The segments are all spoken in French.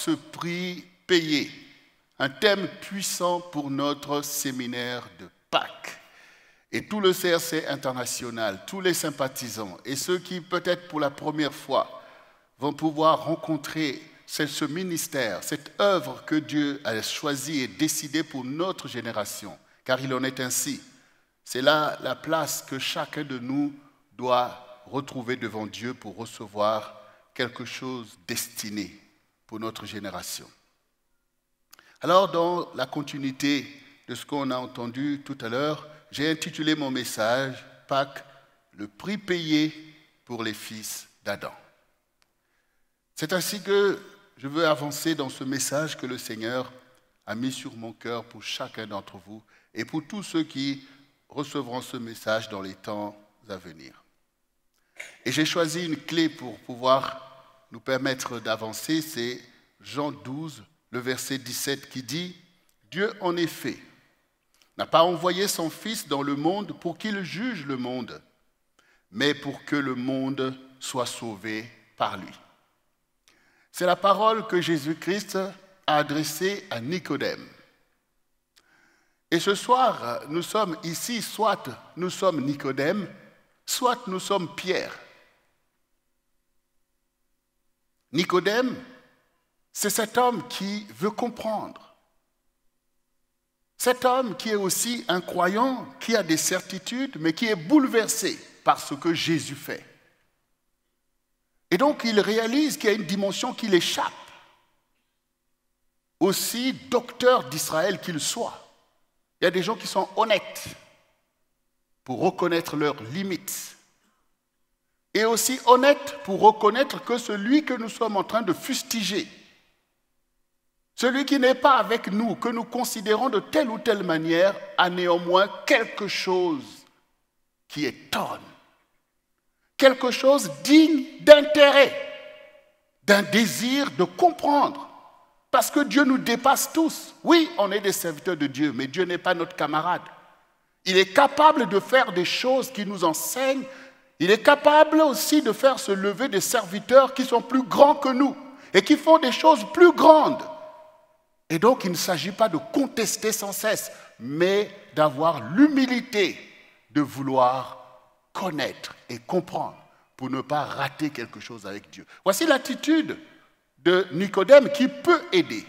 ce prix payé, un thème puissant pour notre séminaire de Pâques. Et tout le CRC international, tous les sympathisants et ceux qui peut-être pour la première fois vont pouvoir rencontrer ce ministère, cette œuvre que Dieu a choisie et décidée pour notre génération, car il en est ainsi. C'est là la place que chacun de nous doit retrouver devant Dieu pour recevoir quelque chose destiné pour notre génération. Alors, dans la continuité de ce qu'on a entendu tout à l'heure, j'ai intitulé mon message « Pâques, le prix payé pour les fils d'Adam ». C'est ainsi que je veux avancer dans ce message que le Seigneur a mis sur mon cœur pour chacun d'entre vous et pour tous ceux qui recevront ce message dans les temps à venir. Et j'ai choisi une clé pour pouvoir nous permettre d'avancer, c'est Jean 12, le verset 17 qui dit « Dieu en effet n'a pas envoyé son Fils dans le monde pour qu'il juge le monde, mais pour que le monde soit sauvé par lui. » C'est la parole que Jésus-Christ a adressée à Nicodème. Et ce soir, nous sommes ici, soit nous sommes Nicodème, soit nous sommes Pierre. Nicodème, c'est cet homme qui veut comprendre. Cet homme qui est aussi un croyant, qui a des certitudes, mais qui est bouleversé par ce que Jésus fait. Et donc, il réalise qu'il y a une dimension qui l'échappe. Aussi docteur d'Israël qu'il soit, il y a des gens qui sont honnêtes pour reconnaître leurs limites. Et aussi honnêtes pour reconnaître que celui que nous sommes en train de fustiger, celui qui n'est pas avec nous, que nous considérons de telle ou telle manière, a néanmoins quelque chose qui étonne. Quelque chose digne d'intérêt, d'un désir de comprendre. Parce que Dieu nous dépasse tous. Oui, on est des serviteurs de Dieu, mais Dieu n'est pas notre camarade. Il est capable de faire des choses qui nous enseignent. Il est capable aussi de faire se lever des serviteurs qui sont plus grands que nous et qui font des choses plus grandes. Et donc, il ne s'agit pas de contester sans cesse, mais d'avoir l'humilité de vouloir connaître et comprendre pour ne pas rater quelque chose avec Dieu. Voici l'attitude de Nicodème qui peut aider.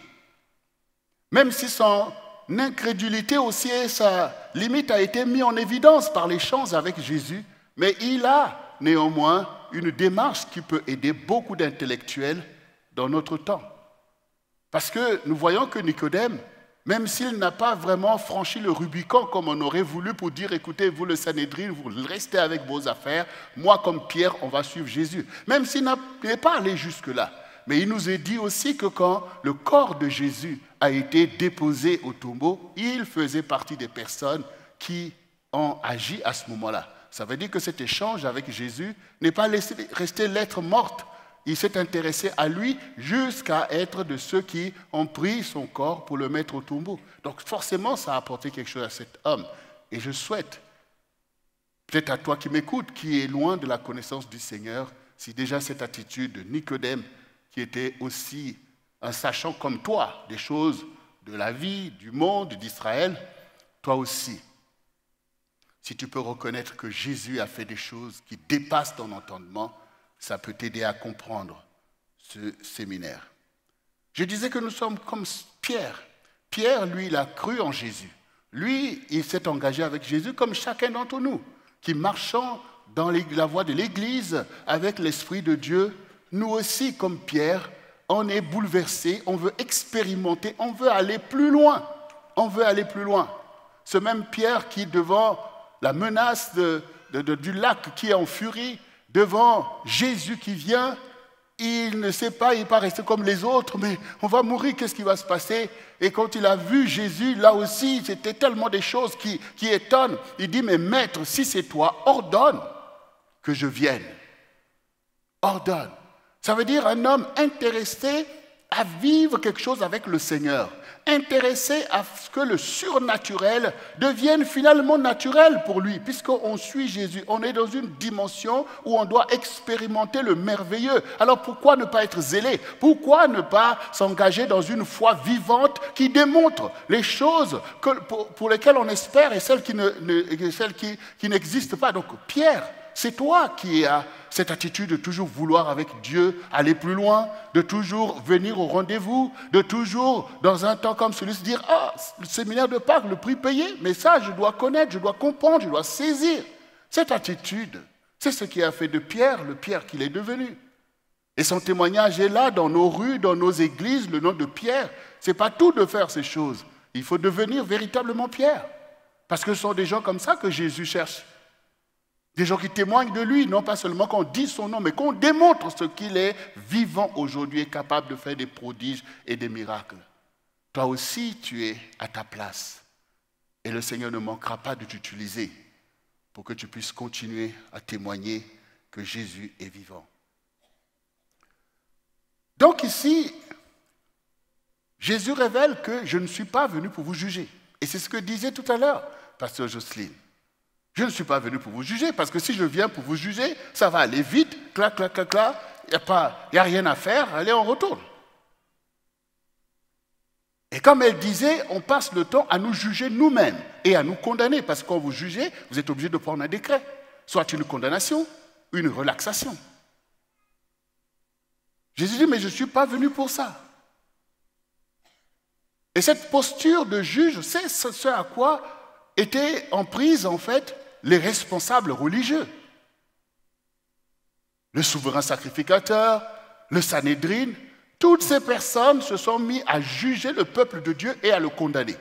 Même si son incrédulité aussi et sa limite a été mise en évidence par l'échange avec Jésus, mais il a néanmoins une démarche qui peut aider beaucoup d'intellectuels dans notre temps. Parce que nous voyons que Nicodème, même s'il n'a pas vraiment franchi le Rubicon comme on aurait voulu pour dire, écoutez, vous le Sanhédrin, vous restez avec vos affaires, moi comme Pierre, on va suivre Jésus. Même s'il n'est pas allé jusque-là. Mais il nous est dit aussi que quand le corps de Jésus a été déposé au tombeau, il faisait partie des personnes qui ont agi à ce moment-là. Ça veut dire que cet échange avec Jésus n'est pas resté lettre morte. Il s'est intéressé à lui jusqu'à être de ceux qui ont pris son corps pour le mettre au tombeau. Donc forcément, ça a apporté quelque chose à cet homme. Et je souhaite, peut-être à toi qui m'écoutes, qui est loin de la connaissance du Seigneur, si déjà cette attitude de Nicodème, qui était aussi un sachant comme toi des choses de la vie, du monde, d'Israël, toi aussi, si tu peux reconnaître que Jésus a fait des choses qui dépassent ton entendement, ça peut t'aider à comprendre ce séminaire. Je disais que nous sommes comme Pierre. Pierre, lui, il a cru en Jésus. Lui, il s'est engagé avec Jésus comme chacun d'entre nous, qui marchons dans la voie de l'Église avec l'Esprit de Dieu. Nous aussi, comme Pierre, on est bouleversés, on veut expérimenter, on veut aller plus loin. On veut aller plus loin. Ce même Pierre qui, devant la menace du lac qui est en furie, devant Jésus qui vient, il ne sait pas, il n'est pas resté comme les autres, mais on va mourir, qu'est-ce qui va se passer? Et quand il a vu Jésus, là aussi, c'était tellement des choses qui étonnent. Il dit, mais maître, si c'est toi, ordonne que je vienne. Ordonne. Ça veut dire un homme intéressé à vivre quelque chose avec le Seigneur, intéressé à ce que le surnaturel devienne finalement naturel pour lui, puisqu'on suit Jésus. On est dans une dimension où on doit expérimenter le merveilleux. Alors pourquoi ne pas être zélé? Pourquoi ne pas s'engager dans une foi vivante qui démontre les choses pour lesquelles on espère et celles qui n'existent pas? Donc Pierre, c'est toi qui as cette attitude de toujours vouloir avec Dieu aller plus loin, de toujours venir au rendez-vous, de toujours, dans un temps comme celui-ci, dire « Ah, le séminaire de Pâques, le prix payé, mais ça, je dois connaître, je dois comprendre, je dois saisir. » Cette attitude, c'est ce qui a fait de Pierre le Pierre qu'il est devenu. Et son témoignage est là, dans nos rues, dans nos églises, le nom de Pierre. Ce n'est pas tout de faire ces choses. Il faut devenir véritablement Pierre. Parce que ce sont des gens comme ça que Jésus cherche. Des gens qui témoignent de lui, non pas seulement qu'on dise son nom, mais qu'on démontre ce qu'il est vivant aujourd'hui et capable de faire des prodiges et des miracles. Toi aussi, tu es à ta place. Et le Seigneur ne manquera pas de t'utiliser pour que tu puisses continuer à témoigner que Jésus est vivant. Donc ici, Jésus révèle que je ne suis pas venu pour vous juger. Et c'est ce que disait tout à l'heure Pasteur Jocelyne. Je ne suis pas venu pour vous juger, parce que si je viens pour vous juger, ça va aller vite, clac, clac, clac, clac, il n'y a rien à faire, allez, on retourne. Et comme elle disait, on passe le temps à nous juger nous-mêmes et à nous condamner, parce que quand vous jugez, vous êtes obligé de prendre un décret, soit une condamnation, une relaxation. Jésus dit, mais je ne suis pas venu pour ça. Et cette posture de juge, c'est ce à quoi étaient en prise, en fait, les responsables religieux. Le souverain sacrificateur, le Sanhédrin, toutes ces personnes se sont mis à juger le peuple de Dieu et à le condamner,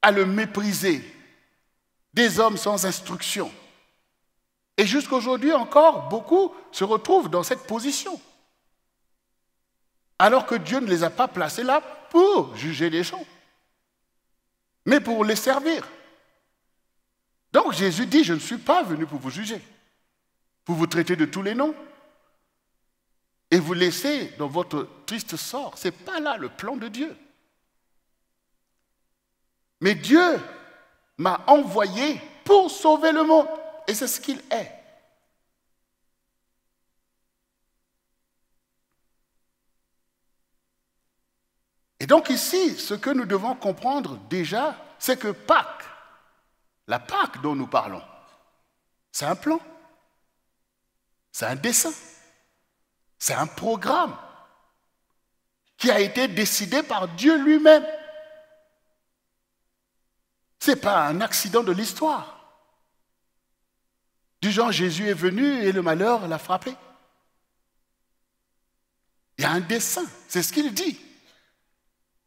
à le mépriser, des hommes sans instruction. Et jusqu'aujourd'hui encore, beaucoup se retrouvent dans cette position. Alors que Dieu ne les a pas placés là pour juger les gens, mais pour les servir. Donc Jésus dit, je ne suis pas venu pour vous juger, pour vous traiter de tous les noms et vous laisser dans votre triste sort. Ce n'est pas là le plan de Dieu. Mais Dieu m'a envoyé pour sauver le monde, et c'est ce qu'il est. Et donc ici, ce que nous devons comprendre déjà, c'est que Pâques, la Pâques dont nous parlons, c'est un plan, c'est un dessein, c'est un programme qui a été décidé par Dieu lui-même. Ce n'est pas un accident de l'histoire. Du genre, Jésus est venu et le malheur l'a frappé. Il y a un dessein, c'est ce qu'il dit.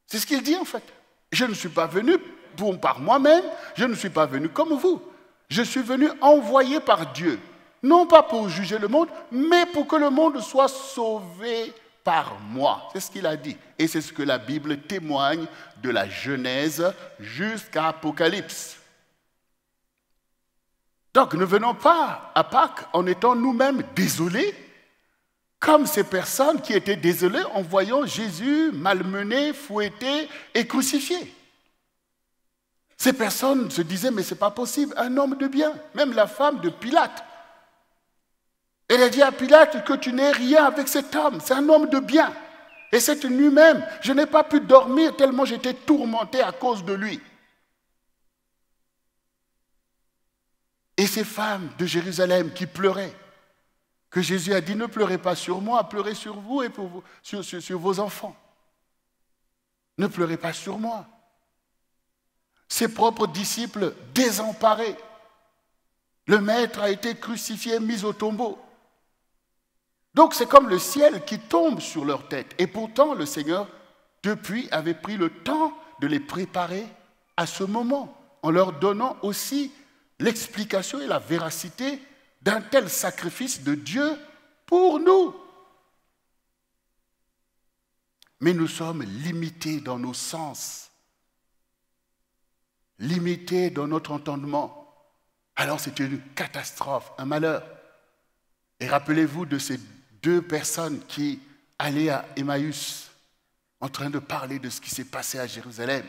C'est ce qu'il dit en fait. Je ne suis pas venu par moi-même, je ne suis pas venu comme vous. Je suis venu envoyé par Dieu, non pas pour juger le monde, mais pour que le monde soit sauvé par moi. C'est ce qu'il a dit. Et c'est ce que la Bible témoigne de la Genèse jusqu'à Apocalypse. Donc ne venons pas à Pâques en étant nous-mêmes désolés, comme ces personnes qui étaient désolées en voyant Jésus malmené, fouetté et crucifié. Ces personnes se disaient, mais ce n'est pas possible, un homme de bien, même la femme de Pilate. Elle a dit à Pilate que tu n'es rien avec cet homme, c'est un homme de bien. Et cette nuit même, je n'ai pas pu dormir tellement j'étais tourmenté à cause de lui. Et ces femmes de Jérusalem qui pleuraient, que Jésus a dit, ne pleurez pas sur moi, pleurez sur vous et sur vos enfants. Ne pleurez pas sur moi. Ses propres disciples désemparés. Le maître a été crucifié, mis au tombeau. Donc c'est comme le ciel qui tombe sur leur tête. Et pourtant le Seigneur, depuis, avait pris le temps de les préparer à ce moment, en leur donnant aussi l'explication et la véracité d'un tel sacrifice de Dieu pour nous. Mais nous sommes limités dans nos sens, limités dans notre entendement. Alors c'est une catastrophe, un malheur. Et rappelez-vous de ces deux personnes qui allés à Emmaüs, en train de parler de ce qui s'est passé à Jérusalem.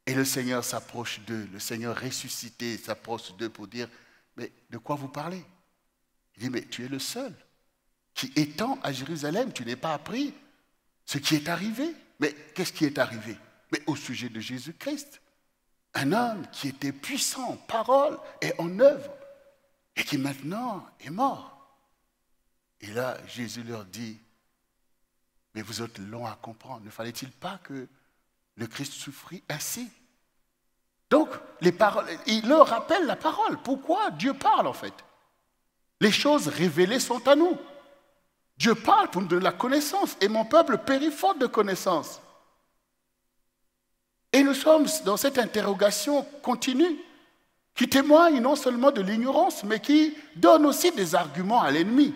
Et le Seigneur s'approche d'eux, le Seigneur ressuscité s'approche d'eux pour dire, mais de quoi vous parlez? Il dit, mais tu es le seul qui étant à Jérusalem, tu n'es pas appris ce qui est arrivé. Mais qu'est-ce qui est arrivé? Mais au sujet de Jésus-Christ, un homme qui était puissant en parole et en œuvre, et qui maintenant est mort. Et là, Jésus leur dit, mais vous êtes longs à comprendre, ne fallait-il pas que le Christ souffrit ainsi? Donc, les paroles, il leur rappelle la parole. Pourquoi Dieu parle en fait? Les choses révélées sont à nous. Dieu parle pour nous donner la connaissance, et mon peuple périt faute de connaissance. Et nous sommes dans cette interrogation continue qui témoigne non seulement de l'ignorance, mais qui donne aussi des arguments à l'ennemi.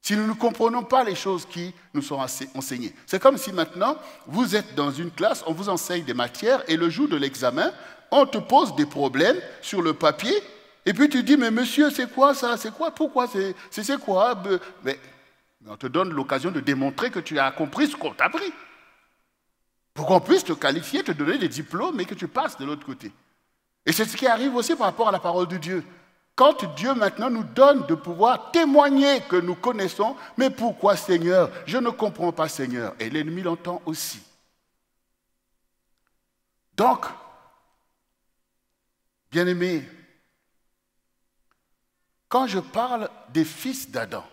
Si nous ne comprenons pas les choses qui nous sont enseignées. C'est comme si maintenant, vous êtes dans une classe, on vous enseigne des matières, et le jour de l'examen, on te pose des problèmes sur le papier, et puis tu dis, mais monsieur, c'est quoi ça? C'est quoi? Pourquoi? C'est quoi? Mais on te donne l'occasion de démontrer que tu as compris ce qu'on t'a appris. Pour qu'on puisse te qualifier, te donner des diplômes et que tu passes de l'autre côté. Et c'est ce qui arrive aussi par rapport à la parole de Dieu. Quand Dieu maintenant nous donne de pouvoir témoigner que nous connaissons, mais pourquoi Seigneur? Je ne comprends pas Seigneur. Et l'ennemi l'entend aussi. Donc, bien-aimés, quand je parle des fils d'Adam,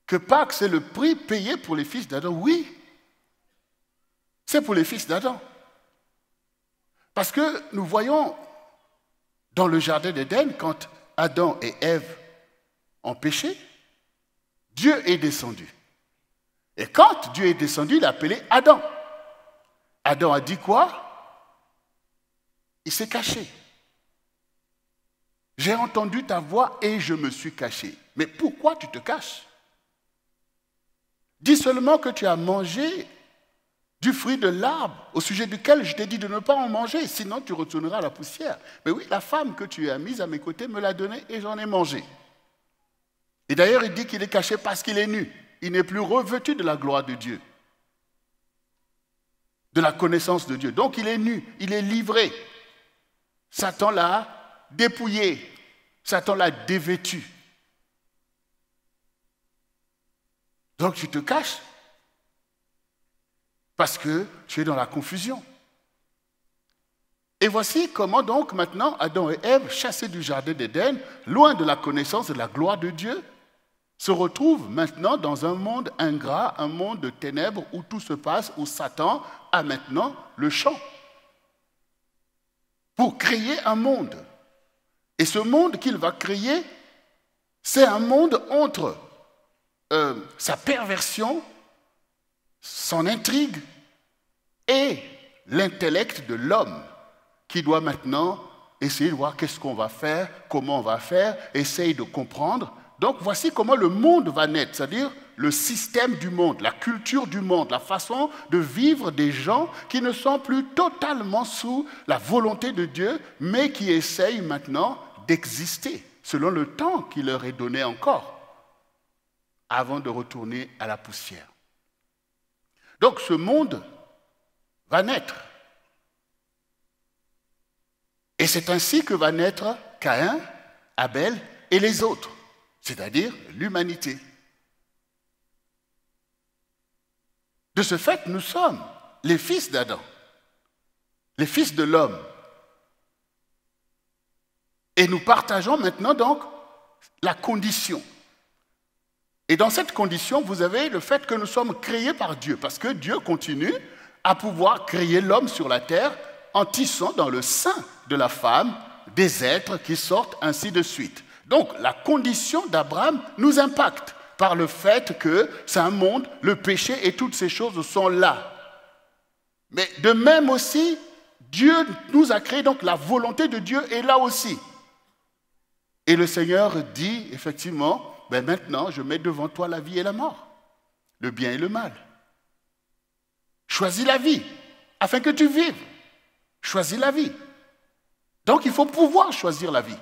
que Pâques, c'est le prix payé pour les fils d'Adam. Oui, c'est pour les fils d'Adam. Parce que nous voyons dans le jardin d'Éden, quand Adam et Ève ont péché, Dieu est descendu. Et quand Dieu est descendu, il a appelé Adam. Adam a dit quoi? Il s'est caché. J'ai entendu ta voix et je me suis caché. Mais pourquoi tu te caches? Dis seulement que tu as mangé du fruit de l'arbre au sujet duquel je t'ai dit de ne pas en manger, sinon tu retourneras à la poussière. Mais oui, la femme que tu as mise à mes côtés me l'a donnée et j'en ai mangé. Et d'ailleurs, il dit qu'il est caché parce qu'il est nu. Il n'est plus revêtu de la gloire de Dieu, de la connaissance de Dieu. Donc il est nu, il est livré. Satan l'a dépouillé, Satan l'a dévêtu. Donc tu te caches parce que tu es dans la confusion. Et voici comment donc maintenant Adam et Ève, chassés du jardin d'Éden, loin de la connaissance de la gloire de Dieu, se retrouvent maintenant dans un monde ingrat, un monde de ténèbres où tout se passe, où Satan a maintenant le champ pour créer un monde. Et ce monde qu'il va créer, c'est un monde entre sa perversion, son intrigue et l'intellect de l'homme qui doit maintenant essayer de voir qu'est-ce qu'on va faire, comment on va faire, essaye de comprendre. Donc voici comment le monde va naître, c'est-à-dire le système du monde, la culture du monde, la façon de vivre des gens qui ne sont plus totalement sous la volonté de Dieu, mais qui essayent maintenant d'exister selon le temps qui leur est donné encore, avant de retourner à la poussière. Donc ce monde va naître. Et c'est ainsi que va naître Caïn, Abel et les autres, c'est-à-dire l'humanité. De ce fait, nous sommes les fils d'Adam, les fils de l'homme. Et nous partageons maintenant donc la condition. Et dans cette condition, vous avez le fait que nous sommes créés par Dieu, parce que Dieu continue à pouvoir créer l'homme sur la terre en tissant dans le sein de la femme des êtres qui sortent ainsi de suite. Donc la condition d'Abraham nous impacte par le fait que c'est un monde, le péché et toutes ces choses sont là. Mais de même aussi, Dieu nous a créé, donc la volonté de Dieu est là aussi. Et le Seigneur dit effectivement, ben maintenant je mets devant toi la vie et la mort, le bien et le mal. Choisis la vie afin que tu vives. Choisis la vie. Donc il faut pouvoir choisir la vie.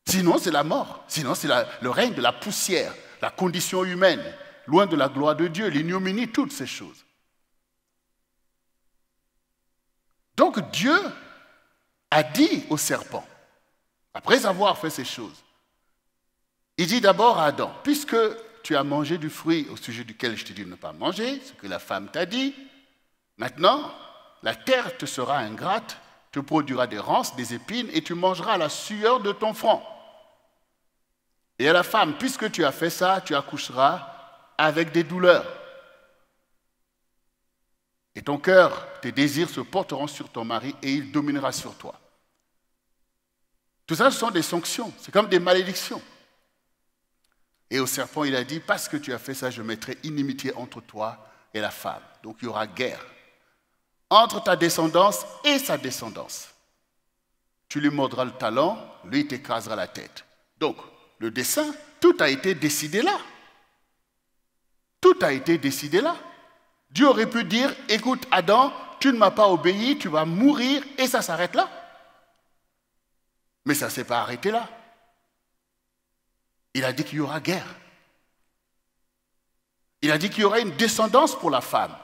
Sinon c'est la mort, sinon c'est le règne de la poussière. la condition humaine, loin de la gloire de Dieu, l'ignominie, toutes ces choses. Donc Dieu a dit au serpent, après avoir fait ces choses, il dit d'abord à Adam, puisque tu as mangé du fruit au sujet duquel je t'ai dit de ne pas manger, ce que la femme t'a dit, maintenant, la terre te sera ingrate, te produira des ronces, des épines, et tu mangeras la sueur de ton front. Et à la femme, puisque tu as fait ça, tu accoucheras avec des douleurs. Et ton cœur, tes désirs se porteront sur ton mari et il dominera sur toi. Tout ça, ce sont des sanctions, c'est comme des malédictions. Et au serpent, il a dit, parce que tu as fait ça, je mettrai inimitié entre toi et la femme. Donc il y aura guerre entre ta descendance et sa descendance. Tu lui mordras le talon, lui t'écrasera la tête. Donc, le dessein, tout a été décidé là. Tout a été décidé là. Dieu aurait pu dire, écoute Adam, tu ne m'as pas obéi, tu vas mourir, et ça s'arrête là. Mais ça ne s'est pas arrêté là. Il a dit qu'il y aura guerre. Il a dit qu'il y aura une descendance pour la femme.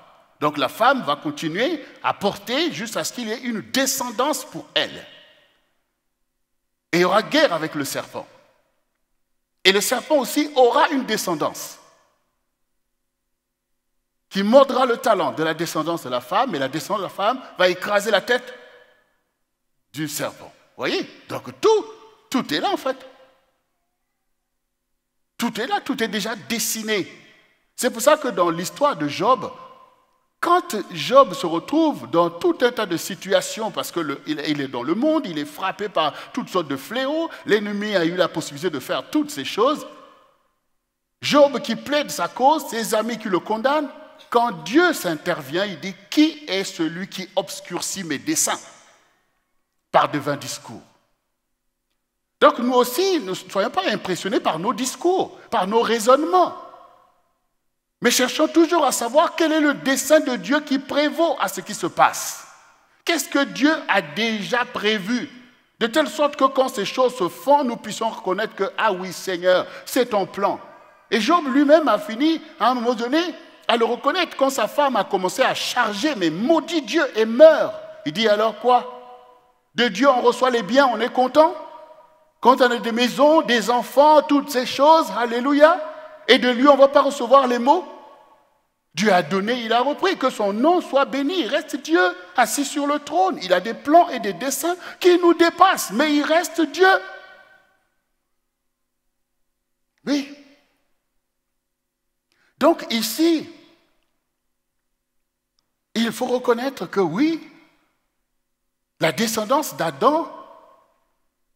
Donc la femme va continuer à porter jusqu'à ce qu'il y ait une descendance pour elle. Et il y aura guerre avec le serpent. Et le serpent aussi aura une descendance qui mordra le talon de la descendance de la femme, et la descendance de la femme va écraser la tête du serpent. Vous voyez? Donc tout est là en fait. Tout est là, tout est déjà dessiné. C'est pour ça que dans l'histoire de Job, quand Job se retrouve dans tout un tas de situations, parce qu'il est dans le monde, il est frappé par toutes sortes de fléaux, l'ennemi a eu la possibilité de faire toutes ces choses, Job qui plaide sa cause, ses amis qui le condamnent, quand Dieu s'intervient, il dit, qui est celui qui obscurcit mes desseins par de vains discours? Donc nous aussi, ne soyons pas impressionnés par nos discours, par nos raisonnements. Mais cherchons toujours à savoir quel est le dessein de Dieu qui prévaut à ce qui se passe. Qu'est-ce que Dieu a déjà prévu? De telle sorte que quand ces choses se font, nous puissions reconnaître que, ah oui Seigneur, c'est ton plan. Et Job lui-même a fini, à un moment donné, à le reconnaître quand sa femme a commencé à charger, mais maudit Dieu et meurt. Il dit alors quoi? De Dieu on reçoit les biens, on est content? Quand on a des maisons, des enfants, toutes ces choses, alléluia. Et de lui, on ne va pas recevoir les maux. Dieu a donné, il a repris, que son nom soit béni. Il reste Dieu assis sur le trône. Il a des plans et des desseins qui nous dépassent, mais il reste Dieu. Oui. Donc ici, il faut reconnaître que oui, la descendance d'Adam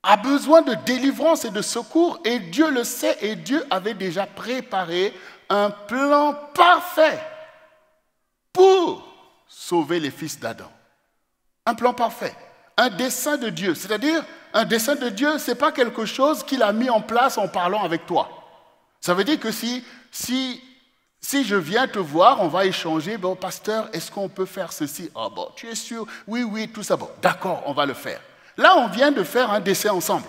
a besoin de délivrance et de secours, et Dieu le sait, et Dieu avait déjà préparé un plan parfait pour sauver les fils d'Adam. Un plan parfait, un dessein de Dieu. C'est-à-dire, un dessein de Dieu, ce n'est pas quelque chose qu'il a mis en place en parlant avec toi. Ça veut dire que si je viens te voir, on va échanger, bon, pasteur, est-ce qu'on peut faire ceci? Ah bon, tu es sûr? Oui, tout ça. Bon, d'accord, on va le faire. Là, on vient de faire un dessein ensemble.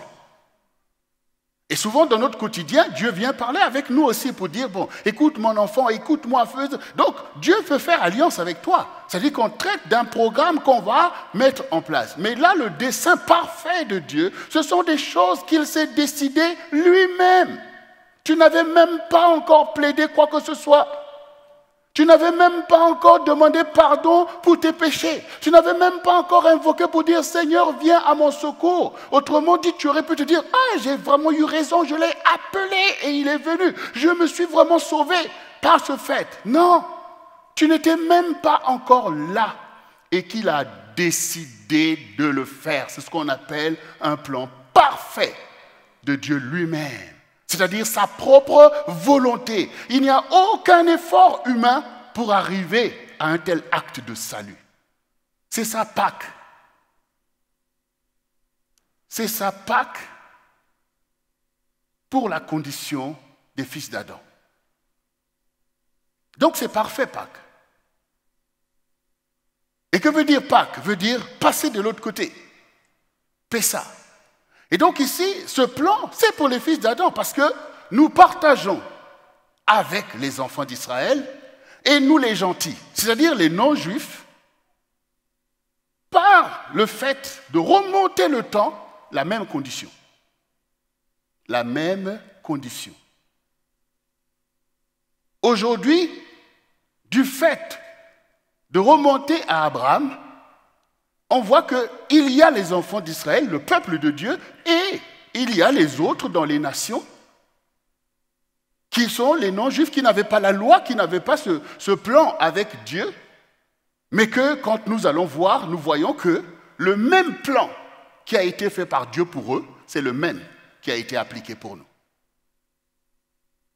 Et souvent, dans notre quotidien, Dieu vient parler avec nous aussi pour dire, bon, écoute mon enfant, écoute-moi. Donc, Dieu veut faire alliance avec toi. C'est-à-dire qu'on traite d'un programme qu'on va mettre en place. Mais là, le dessein parfait de Dieu, ce sont des choses qu'il s'est décidé lui-même. Tu n'avais même pas encore plaidé quoi que ce soit. Tu n'avais même pas encore demandé pardon pour tes péchés. Tu n'avais même pas encore invoqué pour dire « Seigneur, viens à mon secours ». Autrement dit, tu aurais pu te dire « Ah, j'ai vraiment eu raison, je l'ai appelé et il est venu. Je me suis vraiment sauvé par ce fait. » Non, tu n'étais même pas encore là et qu'il a décidé de le faire. C'est ce qu'on appelle un plan parfait de Dieu lui-même. C'est-à-dire sa propre volonté. Il n'y a aucun effort humain pour arriver à un tel acte de salut. C'est sa Pâque. C'est sa Pâque pour la condition des fils d'Adam. Donc c'est parfait Pâque. Et que veut dire Pâque? Veut dire passer de l'autre côté. Pessa. Et donc ici, ce plan, c'est pour les fils d'Adam parce que nous partageons avec les enfants d'Israël et nous les gentils, c'est-à-dire les non-juifs, par le fait de remonter le temps, la même condition. La même condition. Aujourd'hui, du fait de remonter à Abraham, on voit qu'il y a les enfants d'Israël, le peuple de Dieu, et il y a les autres dans les nations, qui sont les non-juifs, qui n'avaient pas la loi, qui n'avaient pas ce plan avec Dieu, mais que quand nous allons voir, nous voyons que le même plan qui a été fait par Dieu pour eux, c'est le même qui a été appliqué pour nous.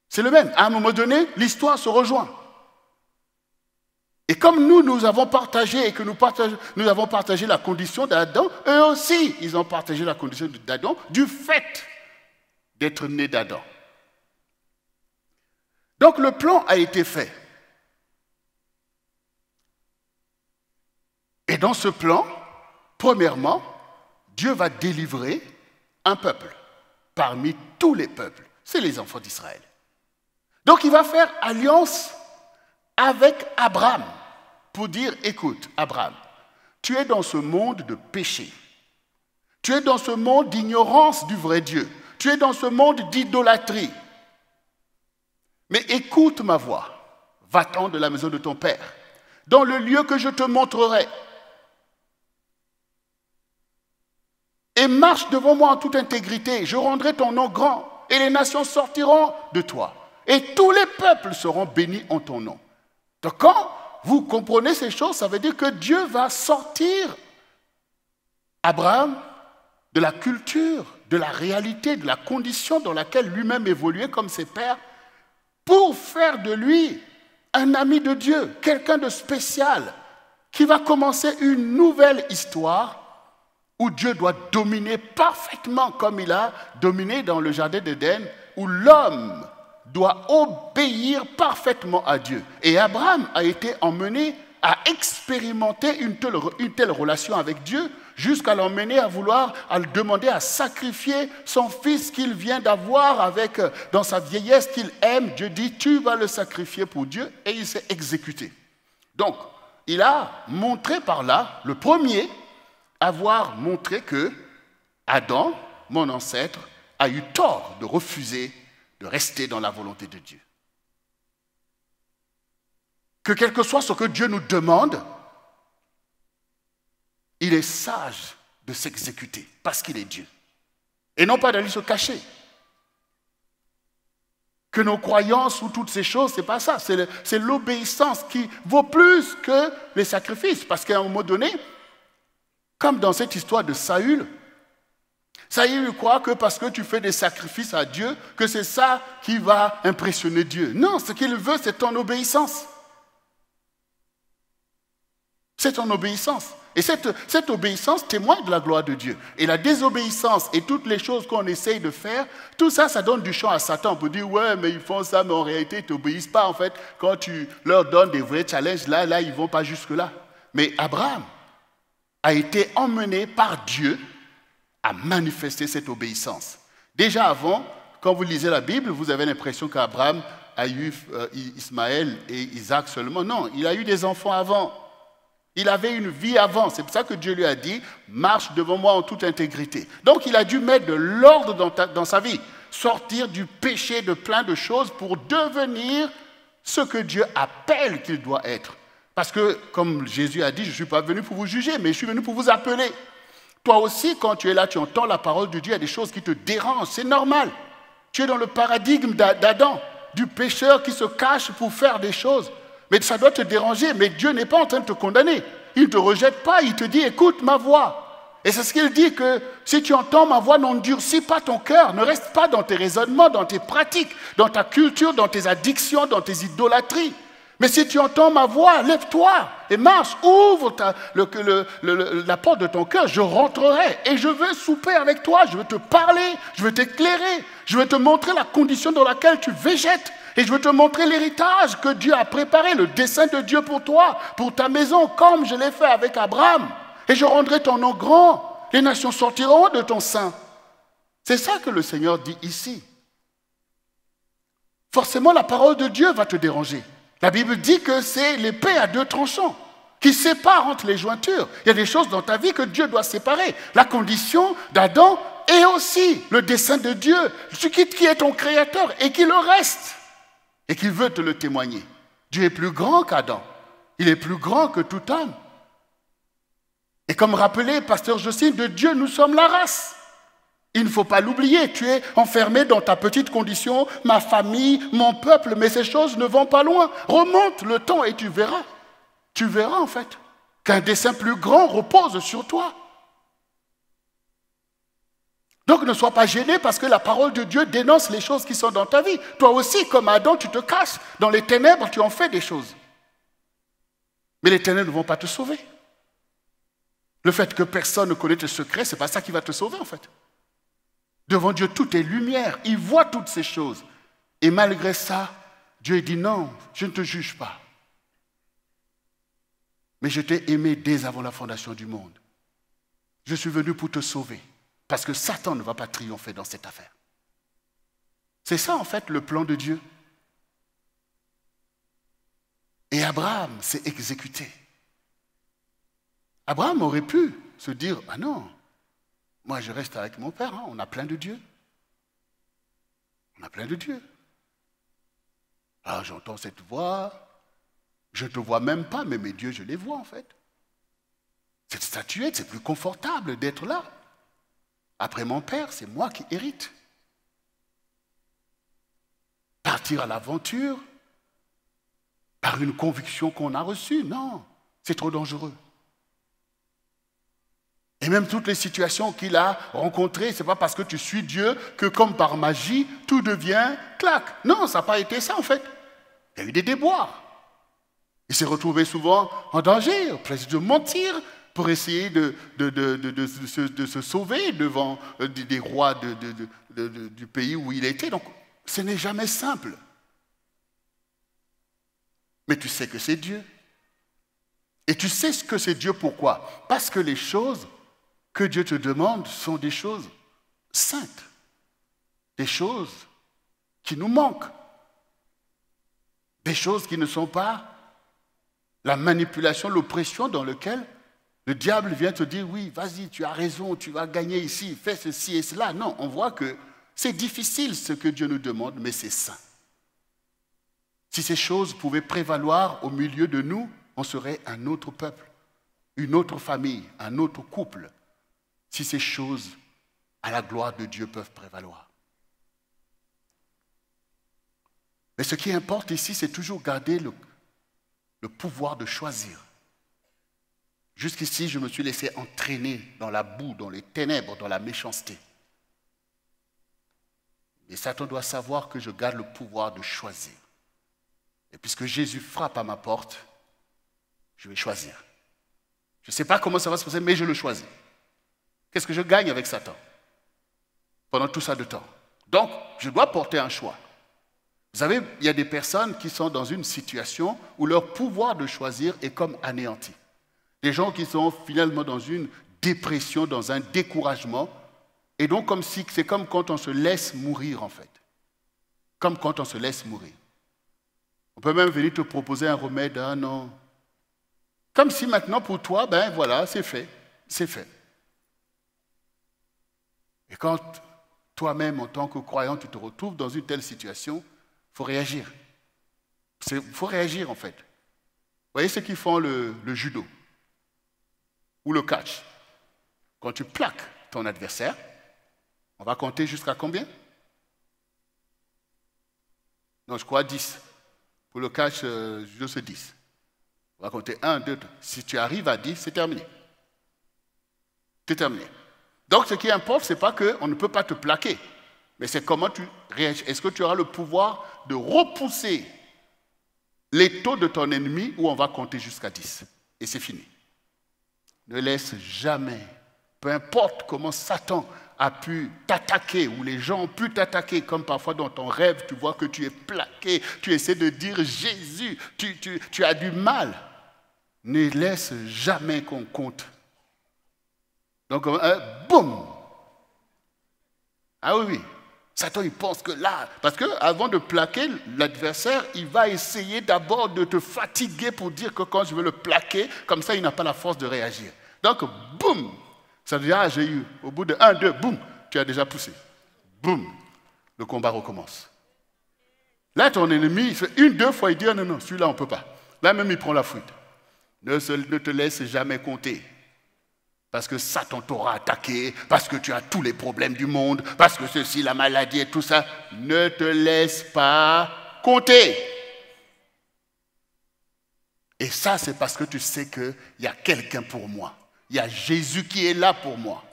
C'est le même. À un moment donné, l'histoire se rejoint. Et comme nous avons partagé et que nous avons partagé la condition d'Adam, eux aussi, ils ont partagé la condition d'Adam du fait d'être nés d'Adam. Donc le plan a été fait. Et dans ce plan, premièrement, Dieu va délivrer un peuple parmi tous les peuples. C'est les enfants d'Israël. Donc il va faire alliance avec Abraham pour dire, écoute, Abraham, tu es dans ce monde de péché. Tu es dans ce monde d'ignorance du vrai Dieu. Tu es dans ce monde d'idolâtrie. Mais écoute ma voix. Va-t'en de la maison de ton père, dans le lieu que je te montrerai. Et marche devant moi en toute intégrité. Je rendrai ton nom grand, et les nations sortiront de toi. Et tous les peuples seront bénis en ton nom. Donc quand vous comprenez ces choses, ça veut dire que Dieu va sortir Abraham de la culture, de la réalité, de la condition dans laquelle lui-même évoluait comme ses pères, pour faire de lui un ami de Dieu, quelqu'un de spécial, qui va commencer une nouvelle histoire où Dieu doit dominer parfaitement comme il a dominé dans le jardin d'Éden, où l'homme doit obéir parfaitement à Dieu. Et Abraham a été emmené à expérimenter une telle relation avec Dieu jusqu'à l'emmener à vouloir, à le demander à sacrifier son fils qu'il vient d'avoir dans sa vieillesse qu'il aime. Dieu dit, tu vas le sacrifier pour Dieu, et il s'est exécuté. Donc, il a montré par là, le premier, avoir montré que Adam, mon ancêtre, a eu tort de refuser de rester dans la volonté de Dieu. Que quel que soit ce que Dieu nous demande, il est sage de s'exécuter parce qu'il est Dieu. Et non pas d'aller se cacher. Que nos croyances ou toutes ces choses, ce n'est pas ça. C'est l'obéissance qui vaut plus que les sacrifices. Parce qu'à un moment donné, comme dans cette histoire de Saül croit que parce que tu fais des sacrifices à Dieu, que c'est ça qui va impressionner Dieu. Non, ce qu'il veut, c'est ton obéissance. C'est ton obéissance. Et cette obéissance témoigne de la gloire de Dieu. Et la désobéissance et toutes les choses qu'on essaye de faire, tout ça, ça donne du champ à Satan. On peut dire, ouais, mais ils font ça, mais en réalité, ils ne t'obéissent pas. En fait, quand tu leur donnes des vrais challenges, là, ils ne vont pas jusque-là. Mais Abraham a été emmené par Dieu à manifester cette obéissance. Déjà avant, quand vous lisez la Bible, vous avez l'impression qu'Abraham a eu Ismaël et Isaac seulement. Non, il a eu des enfants avant. Il avait une vie avant. C'est pour ça que Dieu lui a dit, marche devant moi en toute intégrité. Donc il a dû mettre de l'ordre dans sa vie, sortir du péché de plein de choses pour devenir ce que Dieu appelle qu'il doit être. Parce que, comme Jésus a dit, je ne suis pas venu pour vous juger, mais je suis venu pour vous appeler. Toi aussi, quand tu es là, tu entends la parole de Dieu, il y a des choses qui te dérangent, c'est normal. Tu es dans le paradigme d'Adam, du pécheur qui se cache pour faire des choses. Mais ça doit te déranger, mais Dieu n'est pas en train de te condamner. Il ne te rejette pas, il te dit, écoute ma voix. Et c'est ce qu'il dit, que si tu entends ma voix, n'endurcis pas ton cœur, ne reste pas dans tes raisonnements, dans tes pratiques, dans ta culture, dans tes addictions, dans tes idolâtries. Mais si tu entends ma voix, lève-toi et marche, ouvre la porte de ton cœur, je rentrerai et je veux souper avec toi, je veux te parler, je veux t'éclairer, je veux te montrer la condition dans laquelle tu végètes et je veux te montrer l'héritage que Dieu a préparé, le dessein de Dieu pour toi, pour ta maison, comme je l'ai fait avec Abraham. Et je rendrai ton nom grand, les nations sortiront de ton sein. C'est ça que le Seigneur dit ici. forcément la parole de Dieu va te déranger. La Bible dit que c'est l'épée à deux tranchants qui sépare entre les jointures. Il y a des choses dans ta vie que Dieu doit séparer. La condition d'Adam et aussi le dessein de Dieu, qui est ton créateur et qui le reste et qui veut te le témoigner. Dieu est plus grand qu'Adam. Il est plus grand que tout homme. Et comme rappelé pasteur Jocelyne, de Dieu nous sommes la race. Il ne faut pas l'oublier, tu es enfermé dans ta petite condition, ma famille, mon peuple, mais ces choses ne vont pas loin. Remonte le temps et tu verras en fait, qu'un dessein plus grand repose sur toi. Donc ne sois pas gêné parce que la parole de Dieu dénonce les choses qui sont dans ta vie. Toi aussi, comme Adam, tu te caches. Dans les ténèbres, tu en fais des choses. Mais les ténèbres ne vont pas te sauver. Le fait que personne ne connaît tes secrets, ce n'est pas ça qui va te sauver en fait. Devant Dieu, tout est lumière. Il voit toutes ces choses. Et malgré ça, Dieu dit non, je ne te juge pas. Mais je t'ai aimé dès avant la fondation du monde. Je suis venu pour te sauver. Parce que Satan ne va pas triompher dans cette affaire. C'est ça en fait le plan de Dieu. Et Abraham s'est exécuté. Abraham aurait pu se dire, ah non, moi je reste avec mon père, hein, on a plein de Dieu. On a plein de Dieu. Ah, j'entends cette voix, je ne te vois même pas, mais mes dieux, je les vois en fait. Cette statuette, c'est plus confortable d'être là. Après mon père, c'est moi qui hérite. Partir à l'aventure par une conviction qu'on a reçue, non, c'est trop dangereux. Et même toutes les situations qu'il a rencontrées, ce n'est pas parce que tu suis Dieu que comme par magie, tout devient clac. Non, ça n'a pas été ça en fait. Il y a eu des déboires. Il s'est retrouvé souvent en danger, presque de mentir pour essayer de se sauver devant des rois du pays où il était. Donc, ce n'est jamais simple. Mais tu sais que c'est Dieu. Et tu sais ce que c'est Dieu, pourquoi? Parce que les choses que Dieu te demande sont des choses saintes, des choses qui nous manquent, des choses qui ne sont pas la manipulation, l'oppression dans laquelle le diable vient te dire, oui, vas-y, tu as raison, tu vas gagner ici, fais ceci et cela. Non, on voit que c'est difficile ce que Dieu nous demande, mais c'est saint. Si ces choses pouvaient prévaloir au milieu de nous, on serait un autre peuple, une autre famille, un autre couple. Si ces choses à la gloire de Dieu peuvent prévaloir. Mais ce qui importe ici, c'est toujours garder le pouvoir de choisir. Jusqu'ici, je me suis laissé entraîner dans la boue, dans les ténèbres, dans la méchanceté. Et Satan doit savoir que je garde le pouvoir de choisir. Et puisque Jésus frappe à ma porte, je vais choisir. Je ne sais pas comment ça va se passer, mais je le choisis. Qu'est-ce que je gagne avec Satan pendant tout ça de temps? Donc, je dois porter un choix. Vous savez, il y a des personnes qui sont dans une situation où leur pouvoir de choisir est comme anéanti. Des gens qui sont finalement dans une dépression, dans un découragement. Et donc, c'est comme quand on se laisse mourir, en fait. Comme quand on se laisse mourir. On peut même venir te proposer un remède. Ah non. Comme si maintenant, pour toi, ben voilà, c'est fait. C'est fait. Et quand toi-même, en tant que croyant, tu te retrouves dans une telle situation, il faut réagir. Il faut réagir, en fait. Vous voyez ceux qui font le judo ou le catch. Quand tu plaques ton adversaire, on va compter jusqu'à combien? Non, je crois 10. Pour le catch, judo, c'est 10. On va compter 1, 2, 3. Si tu arrives à 10, c'est terminé. C'est terminé. Donc, ce qui importe, ce n'est pas qu'on ne peut pas te plaquer, mais c'est comment tu réagis. Est-ce que tu auras le pouvoir de repousser l'étau de ton ennemi ou on va compter jusqu'à 10? Et c'est fini. Ne laisse jamais, peu importe comment Satan a pu t'attaquer ou les gens ont pu t'attaquer, comme parfois dans ton rêve, tu vois que tu es plaqué, tu essaies de dire Jésus, tu as du mal. Ne laisse jamais qu'on compte. Donc, boum! Ah oui, oui. Satan, il pense que là, parce qu'avant de plaquer l'adversaire, il va essayer d'abord de te fatiguer pour dire que quand je veux le plaquer, comme ça, il n'a pas la force de réagir. Donc, boum, ça veut dire, ah, j'ai eu, au bout de 1, 2, boum, tu as déjà poussé. Boum, le combat recommence. Là, ton ennemi, il fait 1, 2 fois, il dit, ah, non, non, celui-là, on ne peut pas. Là même, il prend la fuite. Ne te laisse jamais compter. Parce que Satan t'aura attaqué, parce que tu as tous les problèmes du monde, parce que ceci, la maladie et tout ça. Ne te laisse pas compter. Et ça, c'est parce que tu sais qu'il y a quelqu'un pour moi. Il y a Jésus qui est là pour moi.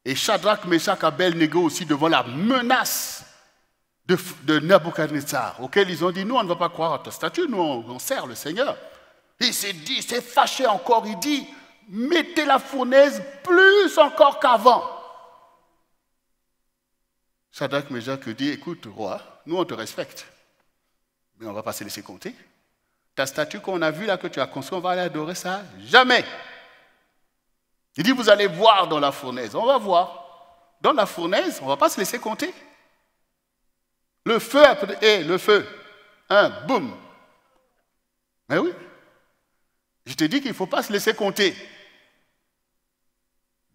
Et Shadrach, Meshach, Abednego aussi devant la menace de Nabuchodonosor, auquel ils ont dit, nous, on ne va pas croire à ta statue, nous, on sert le Seigneur. Il s'est dit, il s'est fâché encore, il dit, mettez la fournaise plus encore qu'avant. Shadrach, Meshach dit, écoute, roi, nous, on te respecte, mais on ne va pas se laisser compter. Ta statue qu'on a vue là, que tu as construite, on va aller adorer ça? Jamais. Il dit, vous allez voir dans la fournaise. On va voir. Dans la fournaise, on ne va pas se laisser compter. Le feu, le feu. Boum. Mais oui. Je te dis qu'il ne faut pas se laisser compter.